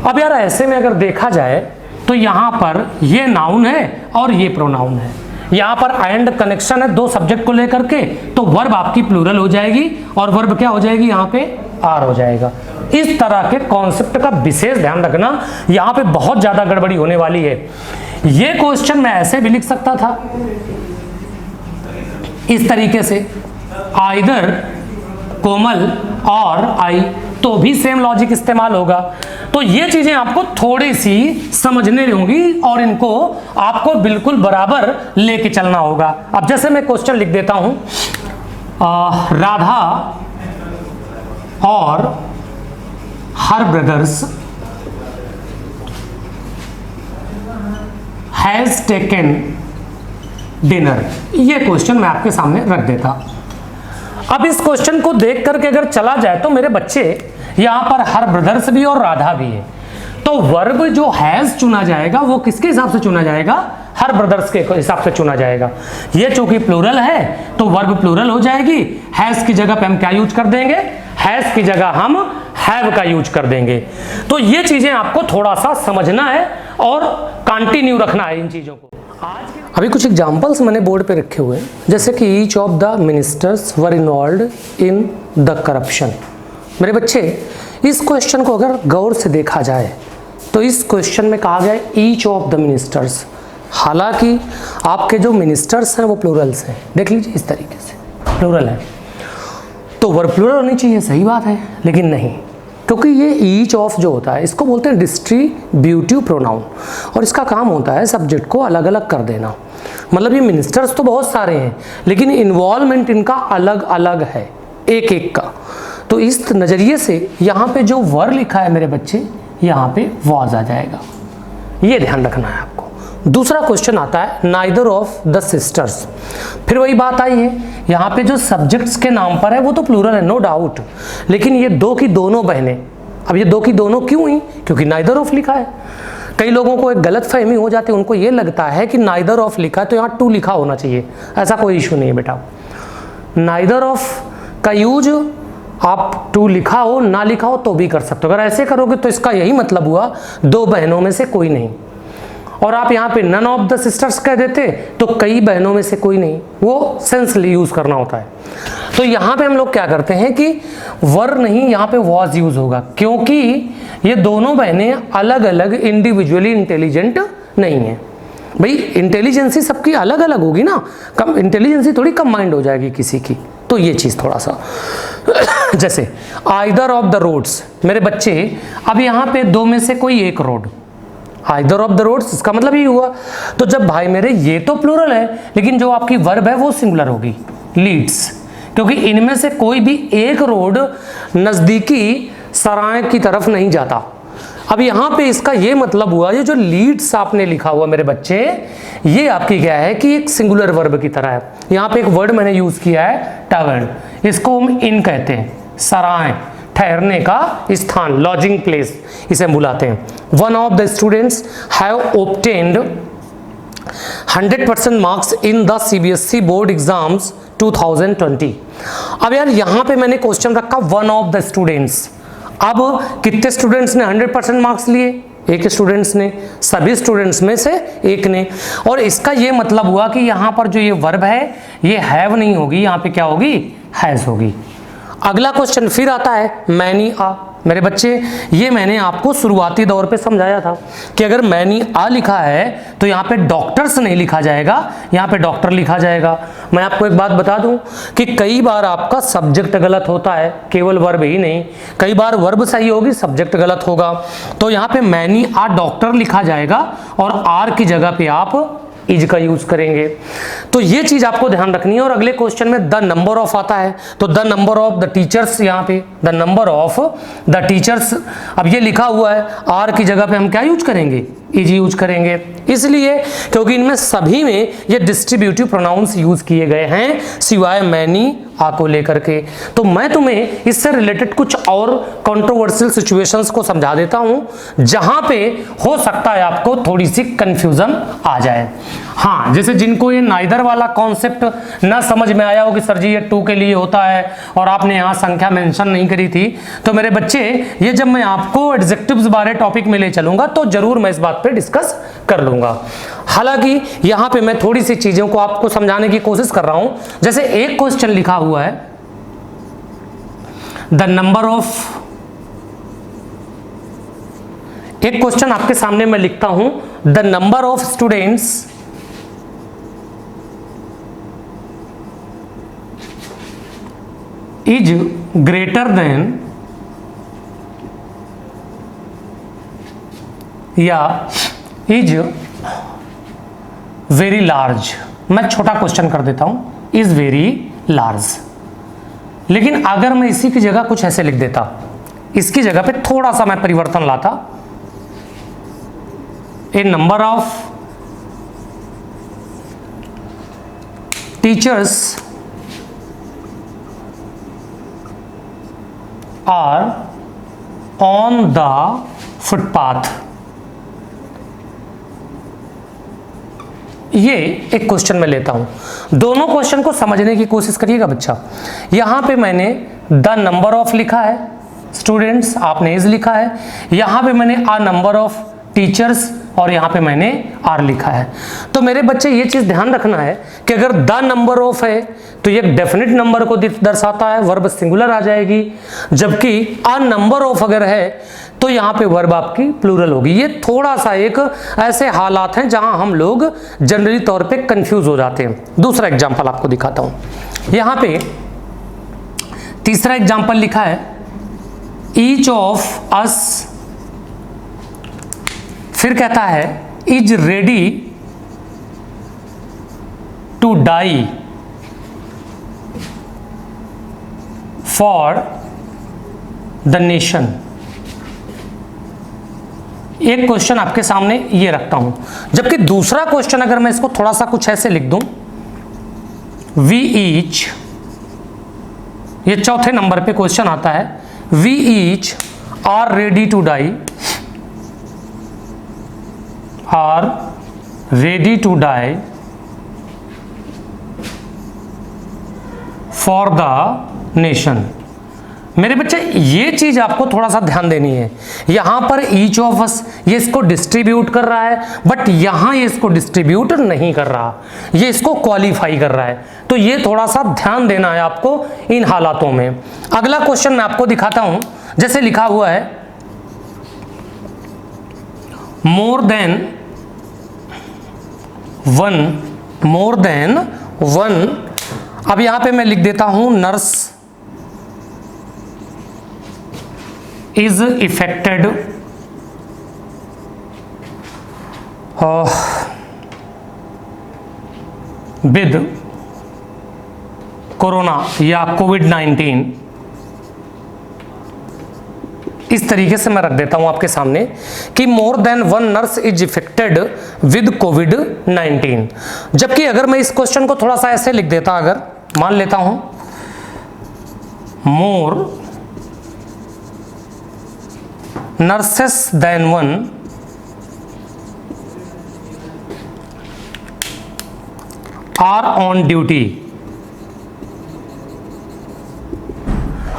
अब यार ऐसे में अगर देखा जाए तो यहां पर ये नाउन है और ये प्रोनाउन है। यहां पर एंड कनेक्शन है दो सब्जेक्ट को लेकर के, तो वर्ब आपकी प्लूरल हो जाएगी और वर्ब क्या हो जाएगी, यहां पे आर हो जाएगा। इस तरह के कॉन्सेप्ट का विशेष ध्यान रखना, यहां पे बहुत ज्यादा गड़बड़ी होने वाली है। ये क्वेश्चन मैं ऐसे भी लिख सकता था, इस तरीके से, आइदर कोमल और आई, तो भी सेम लॉजिक इस्तेमाल होगा। तो ये चीजें आपको थोड़ी सी समझने होंगी और इनको आपको बिल्कुल बराबर लेके चलना होगा। अब जैसे मैं क्वेश्चन लिख देता हूं, राधा और हर ब्रदर्स हैज टेकन डिनर। ये क्वेश्चन मैं आपके सामने रख देता। अब इस क्वेश्चन को देख करके अगर चला जाए तो मेरे बच्चे, यहां पर हर ब्रदर्स भी और राधा भी है, तो वर्ब जो हैज चुना जाएगा वो किसके हिसाब से चुना जाएगा, हर ब्रदर्स के हिसाब से चुना जाएगा। ये चूंकि प्लूरल है तो वर्ब प्लूरल हो जाएगी। हैज की जगह पे हम क्या यूज कर देंगे, हैज की जगह हम हैव का यूज कर देंगे। तो ये चीजें आपको थोड़ा सा समझना है और कंटिन्यू रखना है इन चीजों को। अभी कुछ एग्जांपल्स मैंने बोर्ड पे रखे हुए हैं, जैसे कि each of the ministers were involved in the corruption. मेरे बच्चे, इस क्वेश्चन को अगर गौर से देखा जाए तो इस क्वेश्चन में कहा गया ईच ऑफ द मिनिस्टर्स, हालांकि आपके जो मिनिस्टर्स हैं वो प्लूरल्स हैं। देख लीजिए इस तरीके से प्लूरल है, तो वर्ब प्लूरल होनी चाहिए, सही बात है, लेकिन नहीं, क्योंकि ये ईच ऑफ जो होता है इसको बोलते हैं डिस्ट्रीब्यूटिव प्रोनाउन, और इसका काम होता है सब्जेक्ट को अलग अलग कर देना। मतलब ये मिनिस्टर्स तो बहुत सारे हैं लेकिन इन्वॉल्वमेंट इनका अलग अलग है, एक एक का। तो इस नज़रिए से यहाँ पे जो वर लिखा है मेरे बच्चे, यहाँ पे वॉज आ जाएगा, ये ध्यान रखना है आपको। दूसरा क्वेश्चन आता है नाइदर ऑफ द सिस्टर्स। फिर वही बात आई है, यहाँ पे जो सब्जेक्ट्स के नाम पर है वो तो प्लूरल है, नो डाउट, लेकिन ये दो की दोनों बहनें। अब ये दो की दोनों क्यों हुई, क्योंकि नाइदर ऑफ लिखा है। कई लोगों को एक गलत फहमी हो जाती है, उनको ये लगता है कि नाइदर ऑफ लिखा है तो यहाँ टू लिखा होना चाहिए। ऐसा कोई इशू नहीं है बेटा, नाइदर ऑफ का यूज आप टू लिखा हो ना लिखा हो तो भी कर सकते हो। अगर ऐसे करोगे तो इसका यही मतलब हुआ दो बहनों में से कोई नहीं, और आप यहाँ पे नन ऑफ द सिस्टर्स कह देते तो कई बहनों में से कोई नहीं, वो सेंस यूज करना होता है। तो यहाँ पे हम लोग क्या करते हैं कि वर नहीं, यहाँ पे वॉज यूज होगा, क्योंकि ये दोनों बहनें अलग अलग इंडिविजुअली इंटेलिजेंट नहीं है। भाई इंटेलिजेंसी सबकी अलग अलग होगी ना, कम इंटेलिजेंसी थोड़ी कंबाइंड हो जाएगी किसी की। तो ये चीज़ थोड़ा सा जैसे आइदर ऑफ द रोड्स, मेरे बच्चे अब यहाँ पे दो में से कोई एक road, either of the roads, इसका मतलब ये हुआ। तो जब भाई मेरे ये तो प्लूरल है लेकिन जो आपकी वर्ब है वो सिंगुलर होगी, लीड्स, क्योंकि इनमें से कोई भी एक रोड नज़दीकी सराय की तरफ नहीं जाता। अब यहाँ पे इसका ये मतलब हुआ, ये जो लीड्स आपने लिखा हुआ मेरे बच्चे, ये आपकी क्या है कि एक सिंगुलर वर्ब की तरह है। यहाँ पे एक वर्ड मैंने यूज किया है टर्न, इसको हम इन कहते हैं, सराय, ठहरने का स्थान, लॉजिंग प्लेस इसे बुलाते हैं। One of the students have obtained 100% marks in the CBSE board exams 2020। अब यार यहाँ पे मैंने क्वेश्चन रखा वन ऑफ द स्टूडेंट्स। अब कितने स्टूडेंट्स ने 100% मार्क्स लिए? एक स्टूडेंट्स ने, सभी स्टूडेंट्स में से एक ने। और इसका ये मतलब हुआ कि यहाँ पर जो ये वर्ब है ये हैव नहीं होगी, यहाँ पे क्या होगी? हैज होगी। अगला क्वेश्चन फिर आता है मैनी आ। मेरे बच्चे ये मैंने आपको शुरुआती दौर पे समझाया था कि अगर मैनी आ लिखा है तो यहाँ पे डॉक्टर्स नहीं लिखा जाएगा, यहाँ पे डॉक्टर लिखा जाएगा। मैं आपको एक बात बता दूं कि कई बार आपका सब्जेक्ट गलत होता है, केवल वर्ब ही नहीं, कई बार वर्ब सही होगी सब्जेक्ट गलत होगा। तो यहाँ पे मैनी आ डॉक्टर लिखा जाएगा और आर की जगह पे आप इज का यूज करेंगे। तो ये चीज आपको ध्यान रखनी है। और अगले क्वेश्चन में द नंबर ऑफ आता है, तो the number of the teachers, यहाँ पे the number of the teachers, अब ये लिखा हुआ है, आर की जगह पे हम क्या यूज करेंगे? इज यूज करेंगे, इसलिए क्योंकि इनमें सभी में ये डिस्ट्रीब्यूटिव प्रोनाउंस यूज किए गए हैं सिवाय मैनी आ को लेकर के। तो मैं तुम्हें इससे रिलेटेड कुछ और कंट्रोवर्शियल सिचुएशंस को समझा देता हूं जहां पे हो सकता है आपको थोड़ी सी कंफ्यूजन आ जाए। हाँ, जैसे जिनको ये नाइदर वाला कॉन्सेप्ट ना समझ में आया हो कि सर जी ये टू के लिए होता है और आपने यहाँ संख्या मेंशन नहीं करी थी, तो मेरे बच्चे ये जब मैं आपको एडजेक्टिव्स बारे टॉपिक में ले चलूंगा तो जरूर मैं इस बात पे डिस्कस कर लूंगा। हालांकि यहाँ पे मैं थोड़ी सी चीजों को आपको समझाने की कोशिश कर रहा हूं। जैसे एक क्वेश्चन लिखा हुआ है द नंबर ऑफ, एक क्वेश्चन आपके सामने मैं लिखता हूं the number of students is greater than या इज वेरी लार्ज। मैं छोटा क्वेश्चन कर देता हूं, इज वेरी लार्ज। लेकिन अगर मैं इसी की जगह कुछ ऐसे लिख देता, इसकी जगह पे थोड़ा सा मैं परिवर्तन लाता, a number of teachers are on the footpath. ये एक क्वेश्चन में लेता हूं, दोनों क्वेश्चन को समझने की कोशिश करिएगा बच्चा। यहां पे मैंने द नंबर ऑफ लिखा है स्टूडेंट्स, आपने इज लिखा है, यहां पे मैंने आ नंबर ऑफ टीचर्स और यहां पे मैंने आर लिखा है। तो मेरे बच्चे ये चीज ध्यान रखना है कि अगर द नंबर ऑफ है तो ये डेफिनेट नंबर को दर्शाता है, वर्ब सिंगुलर आ जाएगी, जबकि आ नंबर ऑफ अगर है तो यहाँ पे वर्ब आपकी प्लूरल होगी। ये थोड़ा सा एक ऐसे हालात हैं जहां हम लोग जनरली तौर पे कंफ्यूज हो जाते हैं। दूसरा एग्जांपल आपको दिखाता हूं, यहाँ पे तीसरा एग्जांपल लिखा है ईच ऑफ अस, फिर कहता है is ready to die for the nation. एक क्वेश्चन आपके सामने ये रखता हूं, जबकि दूसरा क्वेश्चन अगर मैं इसको थोड़ा सा कुछ ऐसे लिख दूं, वी ईच, ये चौथे नंबर पे क्वेश्चन आता है, we each are ready to die, are ready to die for the nation. मेरे बच्चे ये चीज आपको थोड़ा सा ध्यान देनी है। यहां पर ईच ऑफ अस ये इसको डिस्ट्रीब्यूट कर रहा है, बट यहां ये इसको डिस्ट्रीब्यूट नहीं कर रहा, ये इसको क्वालिफाई कर रहा है। तो ये थोड़ा सा ध्यान देना है आपको इन हालातों में। अगला क्वेश्चन मैं आपको दिखाता हूं, जैसे लिखा हुआ है मोर देन वन, मोर देन वन। अब यहां पे मैं लिख देता हूं nurse is affected with corona या कोविड-19। इस तरीके से मैं रख देता हूं आपके सामने कि more than one nurse is affected with कोविड-19। जबकि अगर मैं इस क्वेश्चन को थोड़ा सा ऐसे लिख देता, अगर मान लेता हूं more nurses than one are on duty.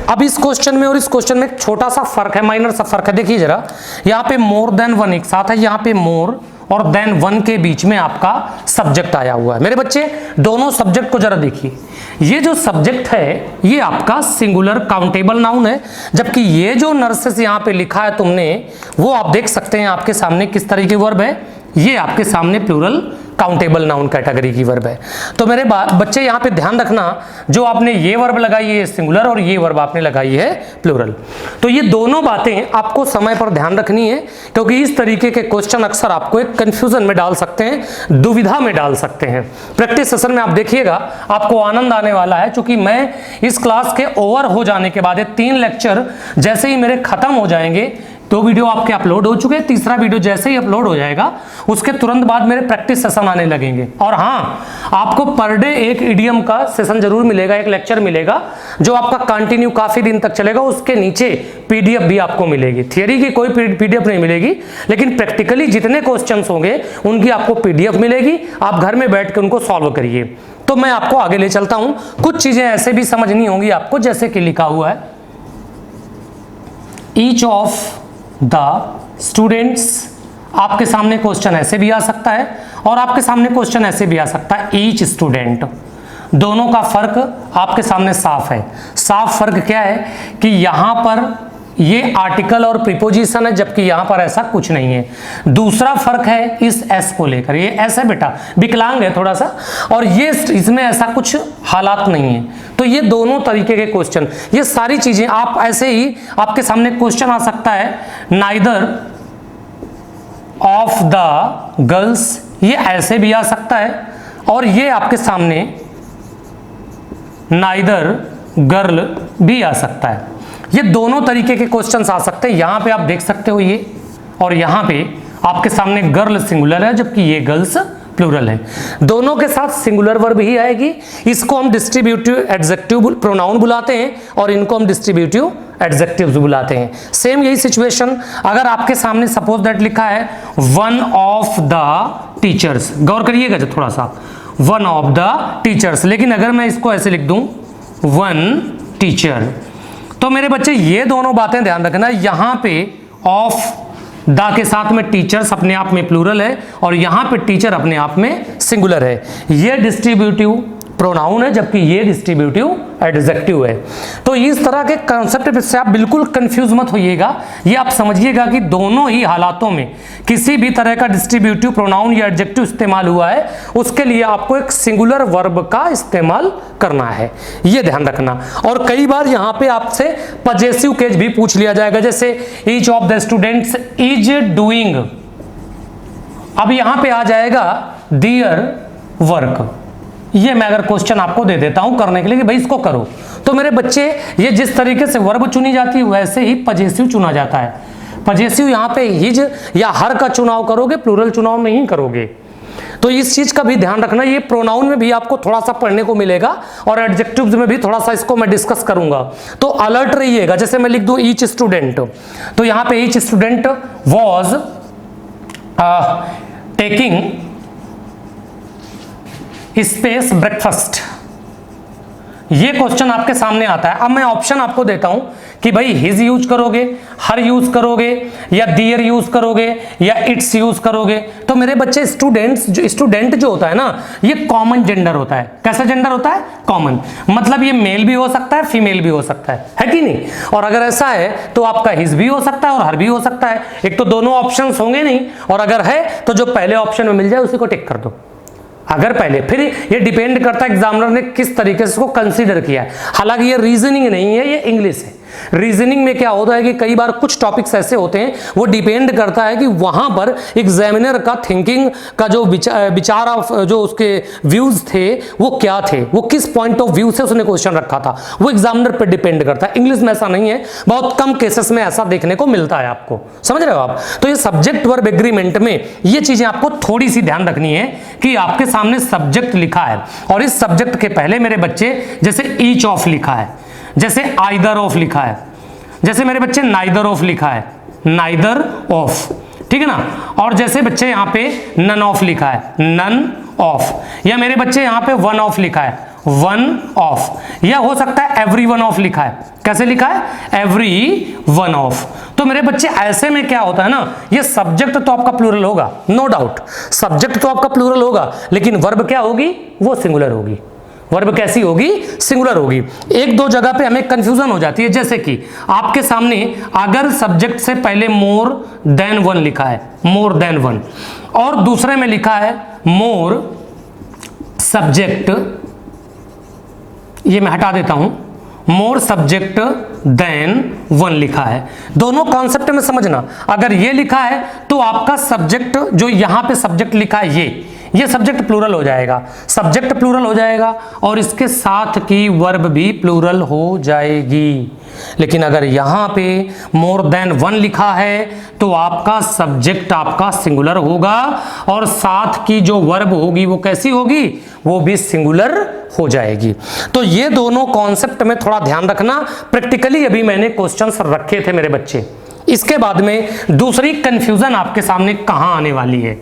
अब इस क्वेश्चन में और इस क्वेश्चन में एक छोटा सा फर्क है, माइनर सा फर्क है। देखिए जरा, यहाँ पे मोर देन वन एक साथ है, यहाँ पे मोर और देन वन के बीच में आपका सब्जेक्ट आया हुआ है। मेरे बच्चे दोनों सब्जेक्ट को जरा देखिए, ये जो सब्जेक्ट है ये आपका सिंगुलर काउंटेबल नाउन है, जबकि ये जो नर्सेस यहाँ पे लिखा है तुमने, वो आप देख सकते हैं आपके सामने किस तरह के वर्ब है, ये आपके सामने प्लूरल काउंटेबल नाउन कैटेगरी की वर्ब है। तो मेरे बच्चे यहाँ पे ध्यान रखना, जो आपने ये वर्ब लगाई है सिंगुलर और ये वर्ब आपने लगाई है प्लूरल। तो ये दोनों बातें आपको समय पर ध्यान रखनी है, क्योंकि इस तरीके के क्वेश्चन अक्सर आपको एक कंफ्यूजन में डाल सकते हैं, दुविधा में डाल सकते हैं। प्रैक्टिस सेशन में आप देखिएगा, आपको आनंद आने वाला है, क्योंकि मैं इस क्लास के ओवर हो जाने के बाद 3 लेक्चर जैसे ही मेरे खत्म हो जाएंगे, 2 वीडियो आपके अपलोड हो चुके हैं, तीसरा वीडियो जैसे ही अपलोड हो जाएगा उसके तुरंत बाद मेरे प्रैक्टिस सेशन आने लगेंगे। और हाँ, आपको पर डे एक इडियम का सेशन जरूर मिलेगा, एक लेक्चर मिलेगा जो आपका कंटिन्यू काफी दिन तक चलेगा। उसके नीचे पीडीएफ भी आपको मिलेगी। थियरी की कोई पीडीएफ नहीं मिलेगी, लेकिन प्रैक्टिकली जितने क्वेश्चंस होंगे उनकी आपको पीडीएफ मिलेगी। आप घर में बैठ के उनको सॉल्व करिए। तो मैं आपको आगे ले चलता हूं। कुछ चीजें ऐसे भी समझनी होंगी आपको, जैसे कि लिखा हुआ है ईच ऑफ द स्टूडेंट्स। आपके सामने क्वेश्चन ऐसे भी आ सकता है और आपके सामने क्वेश्चन ऐसे भी आ सकता है ईच स्टूडेंट। दोनों का फर्क आपके सामने साफ है। साफ फर्क क्या है कि यहां पर ये आर्टिकल और प्रीपोजिशन है, जबकि यहां पर ऐसा कुछ नहीं है। दूसरा फर्क है इस एस को लेकर, ये एस है बेटा, विकलांग है थोड़ा सा, और ये इसमें ऐसा कुछ हालात नहीं है। तो ये दोनों तरीके के क्वेश्चन, ये सारी चीजें आप ऐसे ही आपके सामने क्वेश्चन आ सकता है नाइदर ऑफ द गर्ल्स, ये ऐसे भी आ सकता है, और ये आपके सामने नाइदर गर्ल भी आ सकता है। ये दोनों तरीके के क्वेश्चंस आ सकते हैं। यहां पे आप देख सकते हो ये, और यहां पे आपके सामने गर्ल सिंगुलर है जबकि ये गर्ल्स प्लूरल है। दोनों के साथ सिंगुलर वर्ब ही आएगी। इसको हम डिस्ट्रीब्यूटिव एडजेक्टिव प्रोनाउन बुलाते हैं और इनको हम डिस्ट्रीब्यूटिव एडजेक्टिव्स बुलाते हैं। सेम यही सिचुएशन अगर आपके सामने सपोज दैट लिखा है वन ऑफ द टीचर्स, गौर करिएगा जो थोड़ा सा, वन ऑफ द टीचर्स, लेकिन अगर मैं इसको ऐसे लिख दूं वन टीचर, तो मेरे बच्चे ये दोनों बातें ध्यान रखना। यहां पे ऑफ द के साथ में टीचर्स अपने आप में प्लूरल है और यहां पे टीचर अपने आप में सिंगुलर है। ये डिस्ट्रीब्यूटिव प्रोनाउन है जबकि ये डिस्ट्रीब्यूटिव एडजेक्टिव है। तो इस तरह के कॉन्सेप्ट से आप बिल्कुल कंफ्यूज मत होइएगा। ये आप समझिएगा कि दोनों ही हालातों में किसी भी तरह का डिस्ट्रीब्यूटिव प्रोनाउन या एडजेक्टिव इस्तेमाल हुआ है, उसके लिए आपको एक सिंगुलर वर्ब का इस्तेमाल करना है, ये ध्यान रखना। और कई बार यहाँ पे आपसे पजेसिव केस भी पूछ लिया जाएगा, जैसे each of the students is doing. अब यहाँ पे आ जाएगा देयर वर्क। ये मैं अगर क्वेश्चन आपको दे देता हूं करने के लिए कि भाई इसको करो, तो मेरे बच्चे ये जिस तरीके से वर्ब चुनी जाती है वैसे ही पजेसिव चुना जाता है। पजेसिव यहाँ पे हिज या हर का चुनाव करोगे, प्लूरल चुनाव नहीं करोगे। तो इस चीज का भी ध्यान रखना। ये प्रोनाउन में भी आपको थोड़ा सा पढ़ने को मिलेगा और एडजेक्टिव्स में भी थोड़ा सा इसको मैं डिस्कस करूंगा, तो अलर्ट रहिएगा। जैसे मैं लिख दूं ईच स्टूडेंट, तो यहाँ पे each student was taking space breakfast. ये क्वेश्चन आपके सामने आता है। अब मैं ऑप्शन आपको देता हूं कि भाई हिज यूज करोगे, हर यूज करोगे, या दियर यूज करोगे, या इट्स यूज करोगे। तो मेरे बच्चे स्टूडेंट जो होता है ना, ये कॉमन जेंडर होता है। कैसा जेंडर होता है? कॉमन। मतलब ये मेल भी हो सकता है, फीमेल भी हो सकता है कि नहीं? और अगर ऐसा है तो आपका हिज भी हो सकता है और हर भी हो सकता है। एक तो दोनों ऑप्शन होंगे नहीं, और अगर है तो जो पहले ऑप्शन में मिल जाए उसी को टिक कर दो। अगर पहले, फिर ये डिपेंड करता है एग्जामिनर ने किस तरीके से इसको कंसीडर किया है। हालांकि ये रीजनिंग नहीं है, ये इंग्लिश है। रीजनिंग में क्या होता है कि कई बार कुछ टॉपिक्स ऐसे होते हैं, वो डिपेंड करता है कि वहां पर एग्जामिनर का थिंकिंग का जो विचार जो उसके व्यूज थे वो क्या थे, वो किस पॉइंट ऑफ व्यू से उसने क्वेश्चन रखा था, वो एग्जामिनर पर डिपेंड करता है। इंग्लिश में ऐसा नहीं है, बहुत कम केसेस में ऐसा देखने को मिलता है आपको, समझ रहे हो आप? तो ये सब्जेक्ट वर्ब एग्रीमेंट में ये चीजें आपको थोड़ी सी ध्यान रखनी है कि आपके सामने सब्जेक्ट लिखा है और इस सब्जेक्ट के पहले मेरे बच्चे जैसे ईच ऑफ लिखा है, जैसे आइदर ऑफ लिखा है, जैसे मेरे बच्चे नाइदर ऑफ लिखा है, नाइदर ऑफ, ठीक है ना? और जैसे बच्चे यहाँ पे नन ऑफ लिखा है, नन ऑफ, या मेरे बच्चे यहां पे वन ऑफ लिखा है, वन ऑफ, या हो सकता है एवरी वन ऑफ लिखा है। कैसे लिखा है? Every one of. तो मेरे बच्चे ऐसे में क्या होता है ना, ये सब्जेक्ट तो आपका प्लूरल होगा, नो डाउट, सब्जेक्ट तो आपका प्लूरल होगा, लेकिन वर्ब क्या होगी? वो सिंगुलर होगी। वर्ब कैसी होगी? सिंगुलर होगी। एक दो जगह पे हमें कंफ्यूजन हो जाती है, जैसे कि आपके सामने अगर सब्जेक्ट से पहले मोर देन वन लिखा है, मोर देन वन, और दूसरे में लिखा है मोर सब्जेक्ट, ये मैं हटा देता हूं, मोर सब्जेक्ट देन वन लिखा है, दोनों कॉन्सेप्ट में समझना। अगर ये लिखा है तो आपका सब्जेक्ट, जो यहां पे सब्जेक्ट लिखा है ये सब्जेक्ट प्लूरल हो जाएगा, सब्जेक्ट प्लूरल हो जाएगा, और इसके साथ की वर्ब भी प्लूरल हो जाएगी। लेकिन अगर यहां पे मोर देन वन लिखा है तो आपका सब्जेक्ट आपका सिंगुलर होगा, और साथ की जो वर्ब होगी वो कैसी होगी? वो भी सिंगुलर हो जाएगी। तो ये दोनों कॉन्सेप्ट में थोड़ा ध्यान रखना। प्रैक्टिकली अभी मैंने क्वेश्चंस रखे थे मेरे बच्चे। इसके बाद में दूसरी कंफ्यूजन आपके सामने कहां आने वाली है?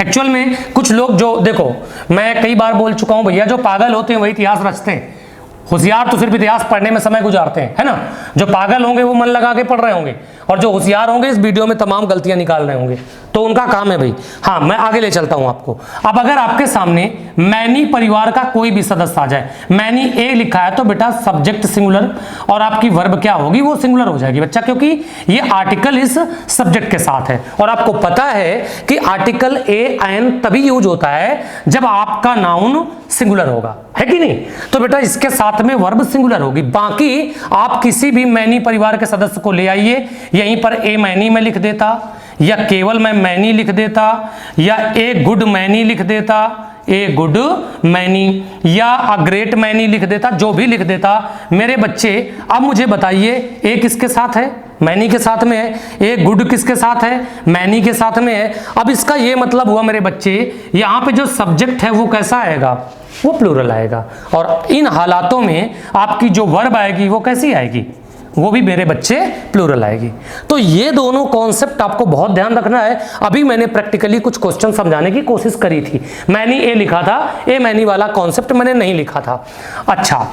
एक्चुअल में कुछ लोग, जो देखो मैं कई बार बोल चुका हूं भैया, जो पागल होते हैं वही इतिहास रचते हैं, होशियार तो सिर्फ इतिहास पढ़ने में समय गुजारते हैं, है ना। जो पागल होंगे वो मन लगा के पढ़ रहे होंगे, और जो होशियार होंगे इस वीडियो में तमाम गलतियां निकाल रहे होंगे, तो उनका काम है भाई। हाँ, मैं आगे ले चलता हूं आपको। अब अगर आपके सामने मैनी परिवार का कोई भी सदस्य आ जाए, मैनी ए लिखा है, तो बेटा सब्जेक्ट सिंगुलर और आपकी वर्ब क्या होगी? वो सिंगुलर हो जाएगी बच्चा, क्योंकि ये आर्टिकल इस सब्जेक्ट के साथ है। और आपको पता है कि आर्टिकल ए एन तभी यूज होता है जब आपका नाउन सिंगुलर होगा, है कि नहीं? तो बेटा इसके साथ में वर्ब सिंगुलर होगी। बाकी आप किसी भी मैनी परिवार के सदस्य को ले आइए, यहीं पर ए मैनी में लिख देता, या केवल मैं मैनी लिख देता, या ए गुड मैनी लिख देता, ए गुड मैनी, या अ ग्रेट मैनी लिख देता, जो भी लिख देता। मेरे बच्चे अब मुझे बताइए, ए किसके साथ है? मैनी के साथ में है। ए गुड किसके साथ है? मैनी के साथ में है। अब इसका ये मतलब हुआ मेरे बच्चे, यहाँ पे जो सब्जेक्ट है वो कैसा आएगा? वो प्लूरल आएगा, और इन हालातों में आपकी जो वर्ब आएगी वो कैसी आएगी? वो भी मेरे बच्चे प्लूरल आएगी। तो ये दोनों कॉन्सेप्ट आपको बहुत ध्यान रखना है। अभी मैंने प्रैक्टिकली कुछ क्वेश्चन समझाने की कोशिश करी थी, मैनी ए लिखा था, ए मैनी वाला कॉन्सेप्ट मैंने नहीं लिखा था। अच्छा,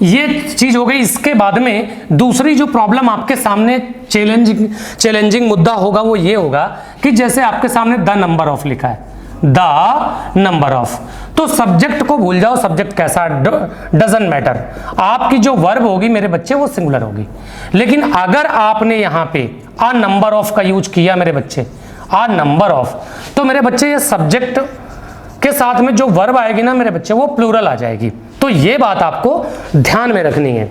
ये चीज हो गई। इसके बाद में दूसरी जो प्रॉब्लम आपके सामने चैलेंजिंग मुद्दा होगा वो ये होगा कि जैसे आपके सामने द नंबर ऑफ लिखा है, द नंबर ऑफ, तो सब्जेक्ट को भूल जाओ, सब्जेक्ट कैसा, डजंट मैटर, आपकी जो वर्ब होगी मेरे बच्चे वो सिंगुलर होगी। लेकिन अगर आपने यहां पे अ नंबर ऑफ का यूज किया मेरे बच्चे, अ नंबर ऑफ, तो मेरे बच्चे ये सब्जेक्ट के साथ में जो वर्ब आएगी ना मेरे बच्चे वो प्लूरल आ जाएगी। तो ये बात आपको ध्यान में रखनी है।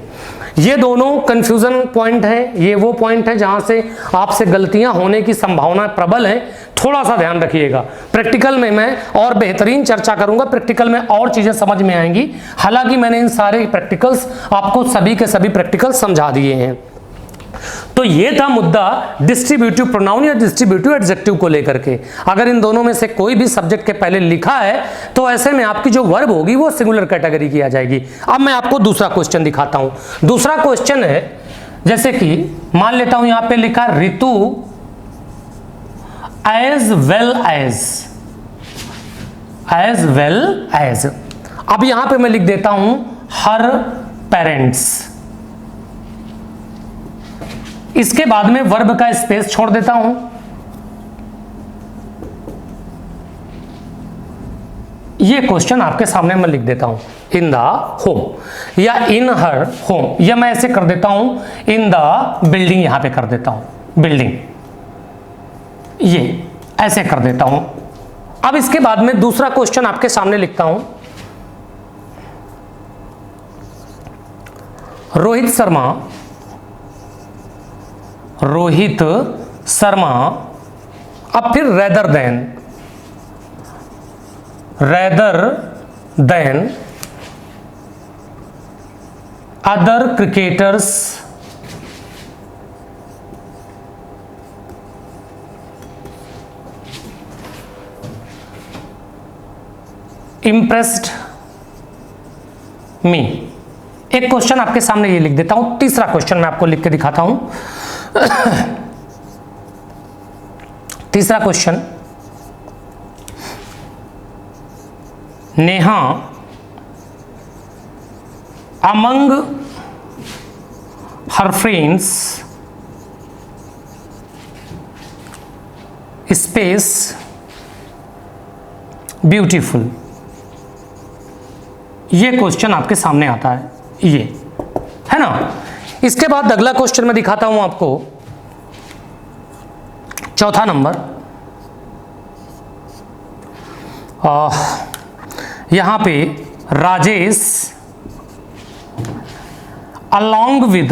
ये दोनों कंफ्यूजन पॉइंट है, ये वो पॉइंट है जहां से आपसे गलतियां होने की संभावना प्रबल है। थोड़ा सा ध्यान रखिएगा। प्रैक्टिकल में मैं और बेहतरीन चर्चा करूंगा, प्रैक्टिकल में और चीजें समझ में आएंगी। हालांकि मैंने इन सारे प्रैक्टिकल्स आपको सभी के सभी प्रैक्टिकल समझा दिए हैं। तो ये था मुद्दा डिस्ट्रीब्यूटिव प्रोनाउन या डिस्ट्रीब्यूटिव एडजेक्टिव को लेकर के। अगर इन दोनों में से कोई भी सब्जेक्ट के पहले लिखा है तो ऐसे में आपकी जो वर्ब होगी वो सिंगुलर कैटेगरी की आ जाएगी। अब मैं आपको दूसरा क्वेश्चन दिखाता हूं। दूसरा क्वेश्चन है, जैसे कि मान लेता हूं यहां पे लिखा ऋतु एज वेल एज, अब यहां पे मैं लिख देता हूं हर पेरेंट्स, इसके बाद में वर्ब का स्पेस छोड़ देता हूं। ये क्वेश्चन आपके सामने मैं लिख देता हूं, इन द होम या इन हर होम, या मैं ऐसे कर देता हूं इन द बिल्डिंग, यहां पे कर देता हूं बिल्डिंग, ये ऐसे कर देता हूं। अब इसके बाद में दूसरा क्वेश्चन आपके सामने लिखता हूं, रोहित शर्मा, अब फिर rather than other cricketers impressed मी। एक क्वेश्चन आपके सामने ये लिख देता हूं। तीसरा क्वेश्चन मैं आपको लिख के दिखाता हूं। तीसरा question, Neha among her friends space beautiful। ये क्वेश्चन आपके सामने आता है, ये है ना। इसके बाद अगला क्वेश्चन मैं दिखाता हूं आपको, चौथा नंबर। यहां पे Rajesh along with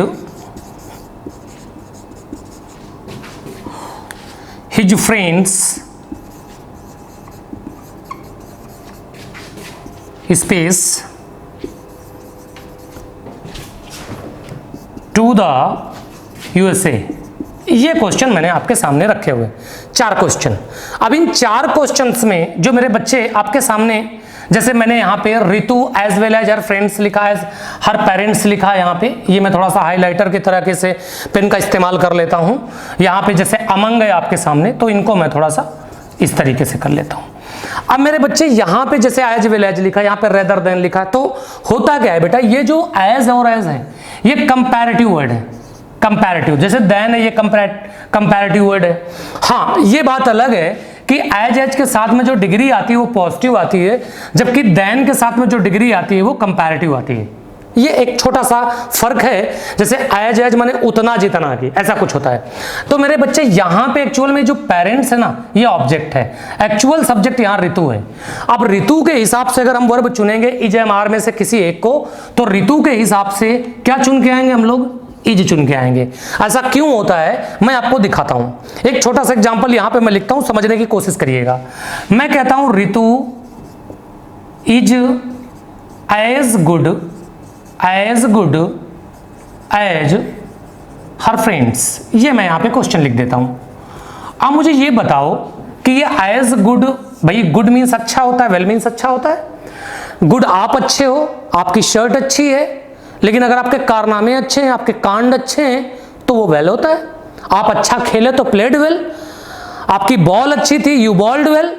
his friends space to the USA। ये क्वेश्चन मैंने आपके सामने रखे हुए, 4 क्वेश्चन। अब इन 4 क्वेश्चंस में जो मेरे बच्चे आपके सामने, जैसे मैंने यहाँ पे Ritu as well as her friends लिखा है, हर पेरेंट्स लिखा है यहाँ पे, ये मैं थोड़ा सा हाइलाइटर की तरह से पेन का इस्तेमाल कर लेता हूँ। यहाँ पे जैसे अमंग है आपके सामने, तो इनको मैं थोड़ा सा इस तरीके से कर लेता हूँ। अब मेरे बच्चे यहाँ पे जैसे एज वेल एज लिखा है, यहाँ पे रेदर देन लिखा है, तो होता क्या है बेटा, ये जो एज और एज है ये कंपैरेटिव वर्ड है। कंपैरेटिव, जैसे देन है ये कंपैरेटिव वर्ड है। हाँ, ये बात अलग है कि एज के साथ में जो डिग्री आती है वो पॉजिटिव आती है, जबकि देन के साथ में जो डिग्री आती है वो कंपैरेटिव आती है। ये एक छोटा सा फर्क है, जैसे एज माने उतना जितना की, ऐसा कुछ होता है। तो मेरे बच्चे यहाँ पे एक्चुअल में जो पेरेंट्स है ना, ये ऑब्जेक्ट है, एक्चुअल सब्जेक्ट यहाँ ऋतु है। अब ऋतु के हिसाब से अगर हम वर्ब चुनेंगे इज एम आर में से किसी एक को, तो ऋतु के हिसाब से क्या चुन के आएंगे हम लोग, इज चुन के आएंगे। ऐसा क्यों होता है मैं आपको दिखाता हूं। एक छोटा सा एग्जांपल यहां पे मैं लिखता हूं, समझने की कोशिश करिएगा। मैं कहता हूं Ritu is as good as her friends. ये मैं यहां पे क्वेश्चन लिख देता हूं। अब मुझे ये बताओ कि ये एज गुड, भाई गुड मीन्स अच्छा होता है, वेल मीन्स अच्छा होता है। गुड आप अच्छे हो, आपकी शर्ट अच्छी है, लेकिन अगर आपके कारनामे अच्छे हैं, आपके कांड अच्छे हैं, तो वो वेल होता है। आप अच्छा खेले तो प्लेड वेल, आपकी बॉल अच्छी थी यू बॉल्ड वेल,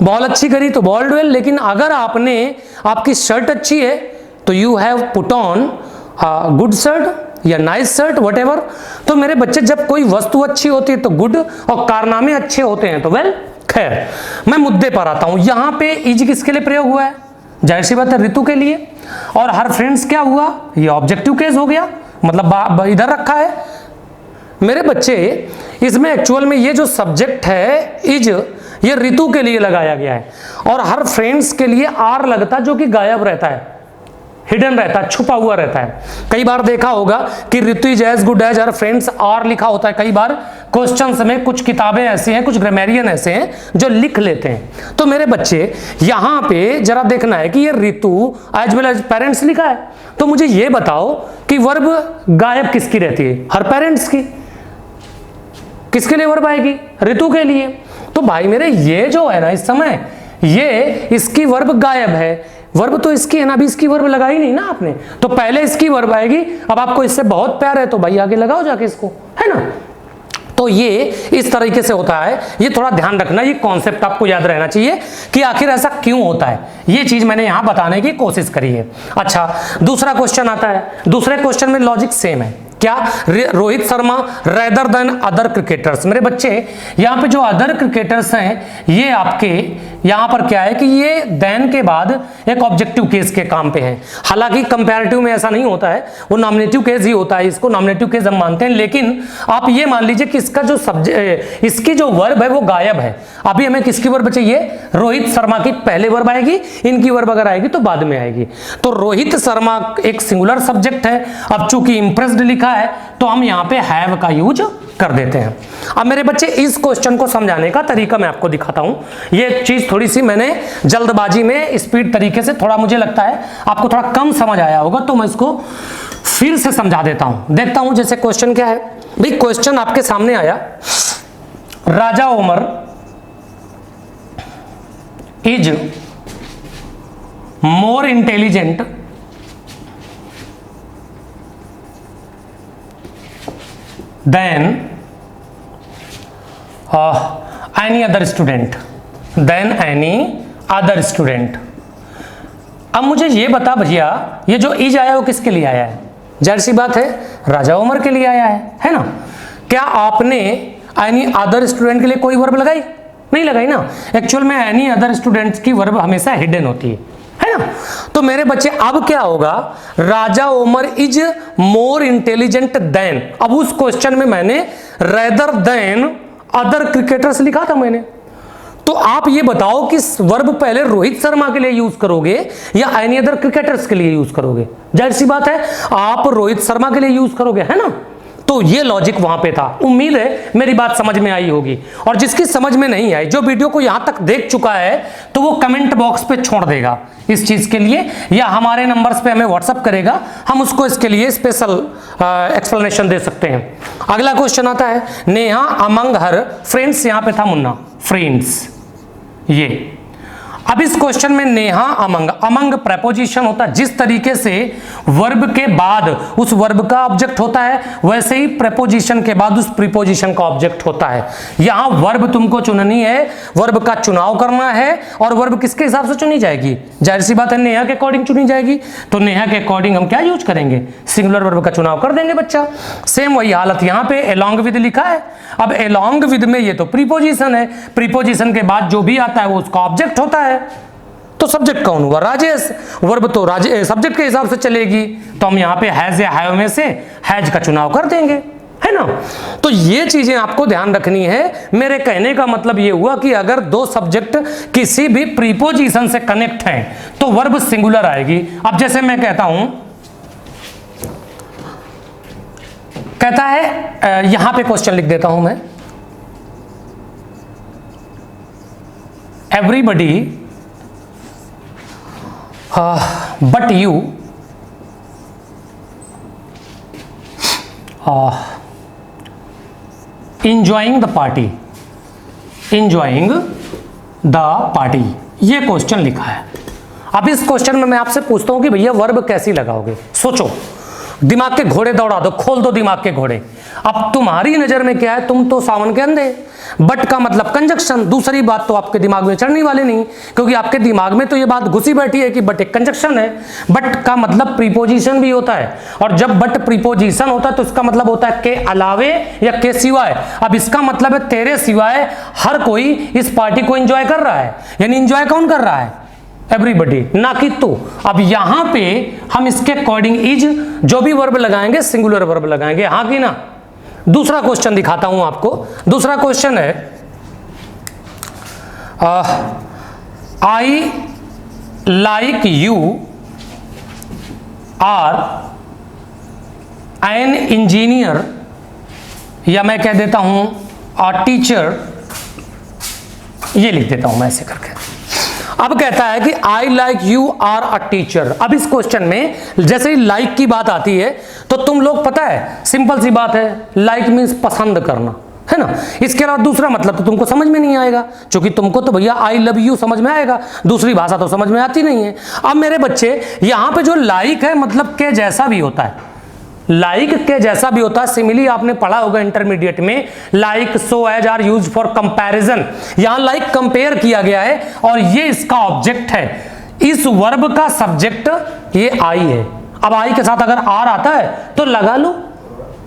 बॉल अच्छी करी तो बॉल्ड वेल। लेकिन अगर आपकी शर्ट अच्छी है तो you have put on good shirt या नाइस शर्ट वट एवर। तो मेरे बच्चे, जब कोई वस्तु अच्छी होती है तो गुड, और कारनामे अच्छे होते हैं तो वेल। खैर, मैं मुद्दे पर आता हूं। यहां पे इज किसके लिए प्रयोग हुआ है, जाहिर सी बात है ऋतु के लिए। और हर फ्रेंड्स क्या हुआ, ये ऑब्जेक्टिव केस हो गया, मतलब इधर रखा है। मेरे बच्चे, इसमें एक्चुअल में ये जो सब्जेक्ट है इज, ये ऋतु के लिए लगाया गया है, और हर फ्रेंड्स के लिए आर लगता जो कि गायब रहता है, हिडन रहता है, छुपा हुआ रहता है। कई बार देखा होगा कि Ritu is as good as her friends are लिखा होता है। कई बार क्वेश्चंस में कुछ किताबें ऐसी हैं, कुछ ग्रामेरियन ऐसे हैं जो लिख लेते हैं। तो मेरे बच्चे, यहां पे जरा देखना है कि ये ऋतु एज वेल एज पेरेंट्स लिखा है, तो मुझे ये बताओ कि वर्ब गायब किसकी रहती है, हर पेरेंट्स की। किसके लिए वर्ब आएगी, ऋतु के लिए। तो भाई मेरे, ये जो है ना इस समय, ये इसकी वर्ब गायब है। वर्ब तो इसकी है ना, अभी इसकी वर्ब लगाई नहीं ना आपने, तो पहले इसकी वर्ब आएगी। अब आपको इससे बहुत प्यार है तो भाई आगे लगाओ जाके इसको, है ना। तो ये इस तरीके से होता है, ये थोड़ा ध्यान रखना, ये कॉन्सेप्ट आपको याद रहना चाहिए कि आखिर ऐसा क्यों होता है। ये चीज मैंने यहां बताने की कोशिश करी है। अच्छा, दूसरा क्वेश्चन आता है। दूसरे क्वेश्चन में लॉजिक सेम है। क्या, Rohit Sharma rather than other cricketers. मेरे बच्चे, यहाँ पे जो अदर क्रिकेटर्स हैं, ये आपके यहाँ पर क्या है कि ये देन के बाद एक ऑब्जेक्टिव केस के काम पे है। हालांकि कंपैरेटिव में ऐसा नहीं होता है, वो नॉमिनेटिव केस ही होता है, इसको नॉमिनेटिव केस हम मानते हैं। लेकिन आप ये मान लीजिए कि इसका जो सब्जेक्ट, इसकी जो वर्ब है वो गायब है। अभी हमें किसकी वर्ब चाहिए, रोहित शर्मा की पहले वर्ब आएगी, इनकी वर्ब अगर आएगी तो बाद में आएगी। तो रोहित शर्मा एक सिंगुलर सब्जेक्ट है। अब चूंकि इंप्रेस्ड लिखा है तो हम यहाँ पे हैव का यूज कर देते हैं। अब मेरे बच्चे, इस क्वेश्चन को समझाने का तरीका मैं आपको दिखाता हूं। ये चीज थोड़ी सी मैंने जल्दबाजी में स्पीड तरीके से, थोड़ा मुझे लगता है आपको थोड़ा कम समझ आया होगा, तो मैं इसको फिर से समझा देता हूं। देखता हूं जैसे क्वेश्चन क्या है। भाई क्वेश्चन आपके सामने आया, Raja Umar is more intelligent than any other student, than any other student. अब मुझे ये बता भैया, ये जो इज आया वो किसके लिए आया है? जाहिर सी बात है राजा उमर के लिए आया है ना? क्या आपने एनी अदर स्टूडेंट के लिए कोई वर्ब लगाई? नहीं लगाई ना। एक्चुअल में एनी अदर स्टूडेंट्स की वर्ब हमेशा हिडन होती है ना? तो मेरे बच्चे अब क्या होगा, Raja Umar is more intelligent than, अब उस क्वेश्चन में मैंने रेदर देन अदर क्रिकेटर्स लिखा था मैंने। तो आप ये बताओ कि वर्ब पहले रोहित शर्मा के लिए यूज करोगे या एनी अदर क्रिकेटर्स के लिए यूज करोगे? जाहिर सी बात है आप रोहित शर्मा के लिए यूज करोगे, है ना? तो ये लॉजिक वहां पे था। उम्मीद है मेरी बात समझ में आई होगी, और जिसकी समझ में नहीं आई, जो वीडियो को यहां तक देख चुका है, तो वो कमेंट बॉक्स पे छोड़ देगा इस चीज के लिए, या हमारे नंबर्स पे हमें व्हाट्सअप करेगा, हम उसको इसके लिए स्पेशल एक्सप्लेनेशन दे सकते हैं। अगला क्वेश्चन आता है, नेहा अमंग हर फ्रेंड्स, यहां पे था मुन्ना फ्रेंड्स। ये अब इस क्वेश्चन में नेहा अमंग, अमंग प्रेपोजिशन होता है। जिस तरीके से वर्ब के बाद उस वर्ब का ऑब्जेक्ट होता है, वैसे ही प्रेपोजिशन के बाद उस प्रीपोजिशन का ऑब्जेक्ट होता है। यहां वर्ब तुमको चुननी है, वर्ब का चुनाव करना है, और वर्ब किसके हिसाब से चुनी जाएगी? जाहिर सी बात है नेहा के अकॉर्डिंग चुनी जाएगी। तो नेहा के अकॉर्डिंग हम क्या यूज करेंगे? सिंगुलर वर्ब का चुनाव कर देंगे बच्चा। सेम वही हालत यहां पे अलोंग विद लिखा है। अब अलोंग विद में ये तो प्रीपोजिशन है, प्रीपोजिशन के बाद जो भी आता है वो उसका ऑब्जेक्ट होता है। तो सब्जेक्ट कौन हुआ? राजेश। वर्ब तो राजेश सब्जेक्ट के हिसाब से चलेगी, तो हम यहाँ पे हैज या हैव में से हैज का चुनाव कर देंगे, है ना? तो ये चीजें आपको ध्यान रखनी है। मेरे कहने का मतलब ये हुआ कि अगर दो सब्जेक्ट किसी भी प्रीपोजिशन से कनेक्ट हैं तो वर्ब सिंगुलर आएगी। अब जैसे मैं कहता हूं, कहता है, यहां पे क्वेश्चन लिख देता हूं मैं, everybody but you enjoying the party, ये क्वेश्चन लिखा है। अब इस क्वेश्चन में मैं आपसे पूछता हूं कि भैया वर्ब कैसी लगाओगे? सोचो, दिमाग के घोड़े दौड़ा दो, खोल दो दिमाग के घोड़े। अब तुम्हारी नजर में क्या है? तुम तो सावन के अंधे। बट का मतलब कंजक्शन। दूसरी बात तो आपके दिमाग में चढ़ने वाली नहीं, क्योंकि आपके दिमाग में तो ये बात घुसी बैठी है कि बट एक कंजक्शन है। बट का मतलब प्रीपोजिशन भी होता है, और जब बट प्रीपोजिशन होता है तो इसका मतलब होता है के अलावे या के सिवाय। अब इसका मतलब है तेरे सिवाय हर कोई इस पार्टी को एंजॉय कर रहा है। यानी एंजॉय कौन कर रहा है? एवरीबडी, ना कि तू। अब यहां पे हम इसके अकॉर्डिंग इज जो भी वर्ब लगाएंगे सिंगुलर वर्ब लगाएंगे, हाँ कि ना? दूसरा क्वेश्चन दिखाता हूं आपको। दूसरा क्वेश्चन है, I like you are an engineer, या मैं कह देता हूं अ टीचर, ये लिख देता हूं मैं ऐसे करके। अब कहता है कि I like you are a teacher. अब इस क्वेश्चन में जैसे ही लाइक की बात आती है तो तुम लोग, पता है सिंपल सी बात है, लाइक मीन्स पसंद करना, है ना? इसके अलावा दूसरा मतलब तो तुमको समझ में नहीं आएगा, क्योंकि तुमको तो भैया आई लव यू समझ में आएगा, दूसरी भाषा तो समझ में आती नहीं है। अब मेरे बच्चे यहां पे जो लाइक है मतलब के जैसा भी होता है, लाइक के जैसा भी होता है। सिमिली आपने पढ़ा होगा इंटरमीडिएट में, like so as are use for comparison. यहां लाइक कंपेयर किया गया है और ये इसका ऑब्जेक्ट है। इस वर्ब का सब्जेक्ट ये आई है। अब आई के साथ अगर आर आता है तो लगा लो,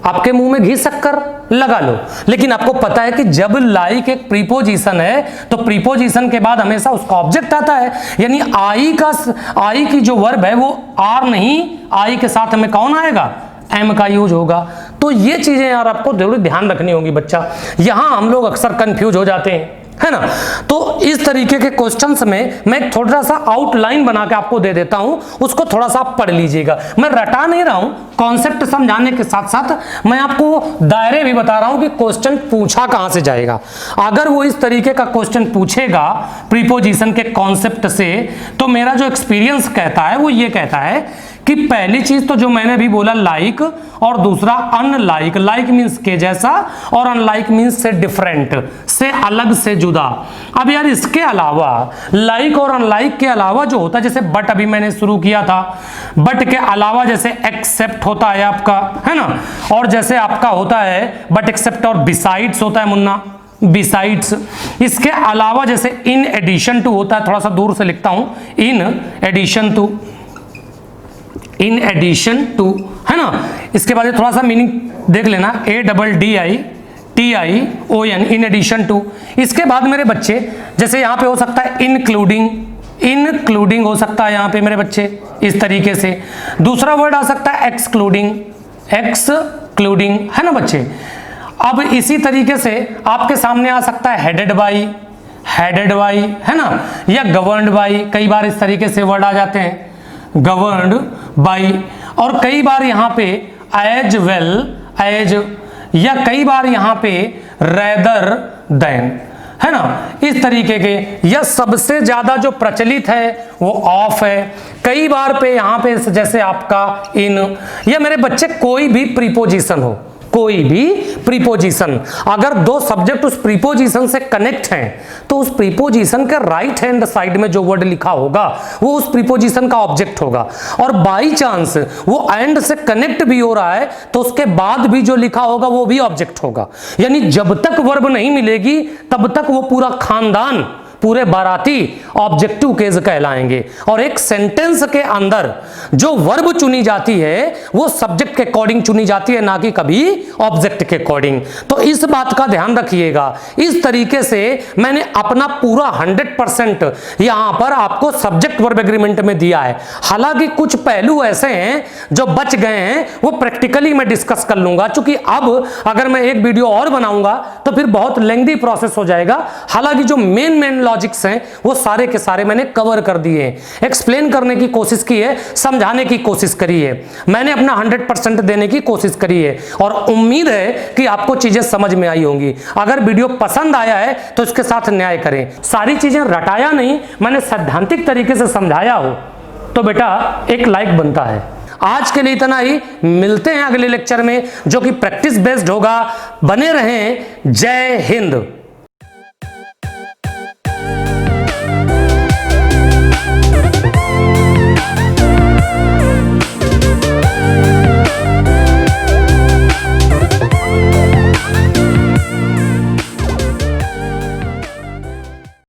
आपके मुंह में घी शक्कर लगा लो। लेकिन आपको पता है कि जब लाइक एक प्रीपोजिशन है तो प्रीपोजिशन के बाद हमेशा उसका ऑब्जेक्ट आता है। यानी आई की जो वर्ब है वो आर नहीं, आई के साथ हमें कौन आएगा? एम का यूज होगा। तो ये चीजें यार आपको जरूर ध्यान रखनी होगी बच्चा। यहां हम लोग अक्सर कंफ्यूज हो जाते हैं, है ना? तो इस तरीके के क्वेश्चंस में मैं थोड़ा सा आउटलाइन बना के आपको दे देता हूं, उसको थोड़ा सा आप पढ़ लीजिएगा। मैं रटा नहीं रहा हूं, कॉन्सेप्ट समझाने के साथ साथ मैं आपको दायरे भी बता रहा हूं कि क्वेश्चन पूछा कहां से जाएगा। अगर वो इस तरीके का क्वेश्चन पूछेगा प्रीपोजिशन के कॉन्सेप्ट से, तो मेरा जो एक्सपीरियंस कहता है वो ये कहता है कि पहली चीज तो जो मैंने अभी बोला लाइक, और दूसरा अनलाइक। लाइक मीन्स के जैसा और अनलाइक मीन्स से डिफरेंट, से अलग, से जुदा। अब यार इसके अलावा लाइक और अनलाइक के अलावा जो होता है, जैसे बट अभी मैंने शुरू किया था, बट के अलावा जैसे एक्सेप्ट होता है आपका, है ना? और जैसे आपका होता है बट एक्सेप्ट और बिसाइड्स होता है मुन्ना, बिसाइड्स। इसके अलावा जैसे इन एडिशन टू होता है, थोड़ा सा दूर से लिखता हूं, in addition to, in addition to, है ना। इसके बाद थोड़ा सा मीनिंग देख लेना, ADDITION, इन एडिशन टू। इसके बाद मेरे बच्चे जैसे यहां पे हो सकता है इंक्लूडिंग, इंक्लूडिंग हो सकता है यहां पे मेरे बच्चे इस तरीके से। दूसरा वर्ड आ सकता है एक्सक्लूडिंग, एक्सक्लूडिंग, है ना बच्चे। अब इसी तरीके से आपके सामने आ सकता है हेडेड बाई, हेडेड बाई, है ना, या गवर्नड बाई, कई बार इस तरीके से वर्ड आ जाते हैं, गवर्नड बाई। और कई बार यहां पे एज वेल एज, या कई बार यहां पे रेदर देन, है ना, इस तरीके के। या सबसे ज्यादा जो प्रचलित है वो ऑफ है। कई बार पे यहां पे जैसे आपका इन, या मेरे बच्चे कोई भी प्रीपोजिशन हो, कोई भी प्रीपोजिशन, अगर दो सब्जेक्ट उस प्रीपोजिशन से कनेक्ट हैं तो उस प्रीपोजिशन के राइट हैंड साइड में जो वर्ड लिखा होगा वो उस प्रीपोजिशन का ऑब्जेक्ट होगा। और बाई चांस वो एंड से कनेक्ट भी हो रहा है तो उसके बाद भी जो लिखा होगा वो भी ऑब्जेक्ट होगा। यानी जब तक वर्ब नहीं मिलेगी तब तक वो पूरा खानदान, पूरे बाराती ऑब्जेक्टिव केस कहलाएंगे। और एक सेंटेंस के अंदर जो वर्ब चुनी जाती है वो सब्जेक्ट के अकॉर्डिंग चुनी जाती है, ना कि कभी ऑब्जेक्ट के अकॉर्डिंग। तो इस बात का ध्यान रखिएगा। इस तरीके से मैंने अपना पूरा 100% यहां पर आपको सब्जेक्ट वर्ब एग्रीमेंट में दिया है। हालांकि कुछ पहलू ऐसे हैं जो बच गए हैं, वो प्रैक्टिकली मैं डिस्कस कर लूंगा, क्योंकि अब अगर मैं एक वीडियो और बनाऊंगा तो फिर बहुत लेंथी प्रोसेस हो जाएगा। हालांकि जो मेन लॉजिक्स हैं वो सारे के सारे मैंने कवर कर दिए हैं, एक्सप्लेन करने की कोशिश की है, समझाने की कोशिश करी है, मैंने अपना 100% देने की कोशिश करी है। और उम्मीद है कि आपको चीजें समझ में आई होंगी। अगर वीडियो पसंद आया है तो इसके साथ न्याय करें। सारी चीजें रटाया नहीं, मैंने सैद्धांतिक तरीके से समझाया हो तो बेटा एक लाइक बनता है। आज के लिए इतना ही, मिलते हैं अगले लेक्चर में जो कि प्रैक्टिस बेस्ड होगा। बने रहें। जय हिंद।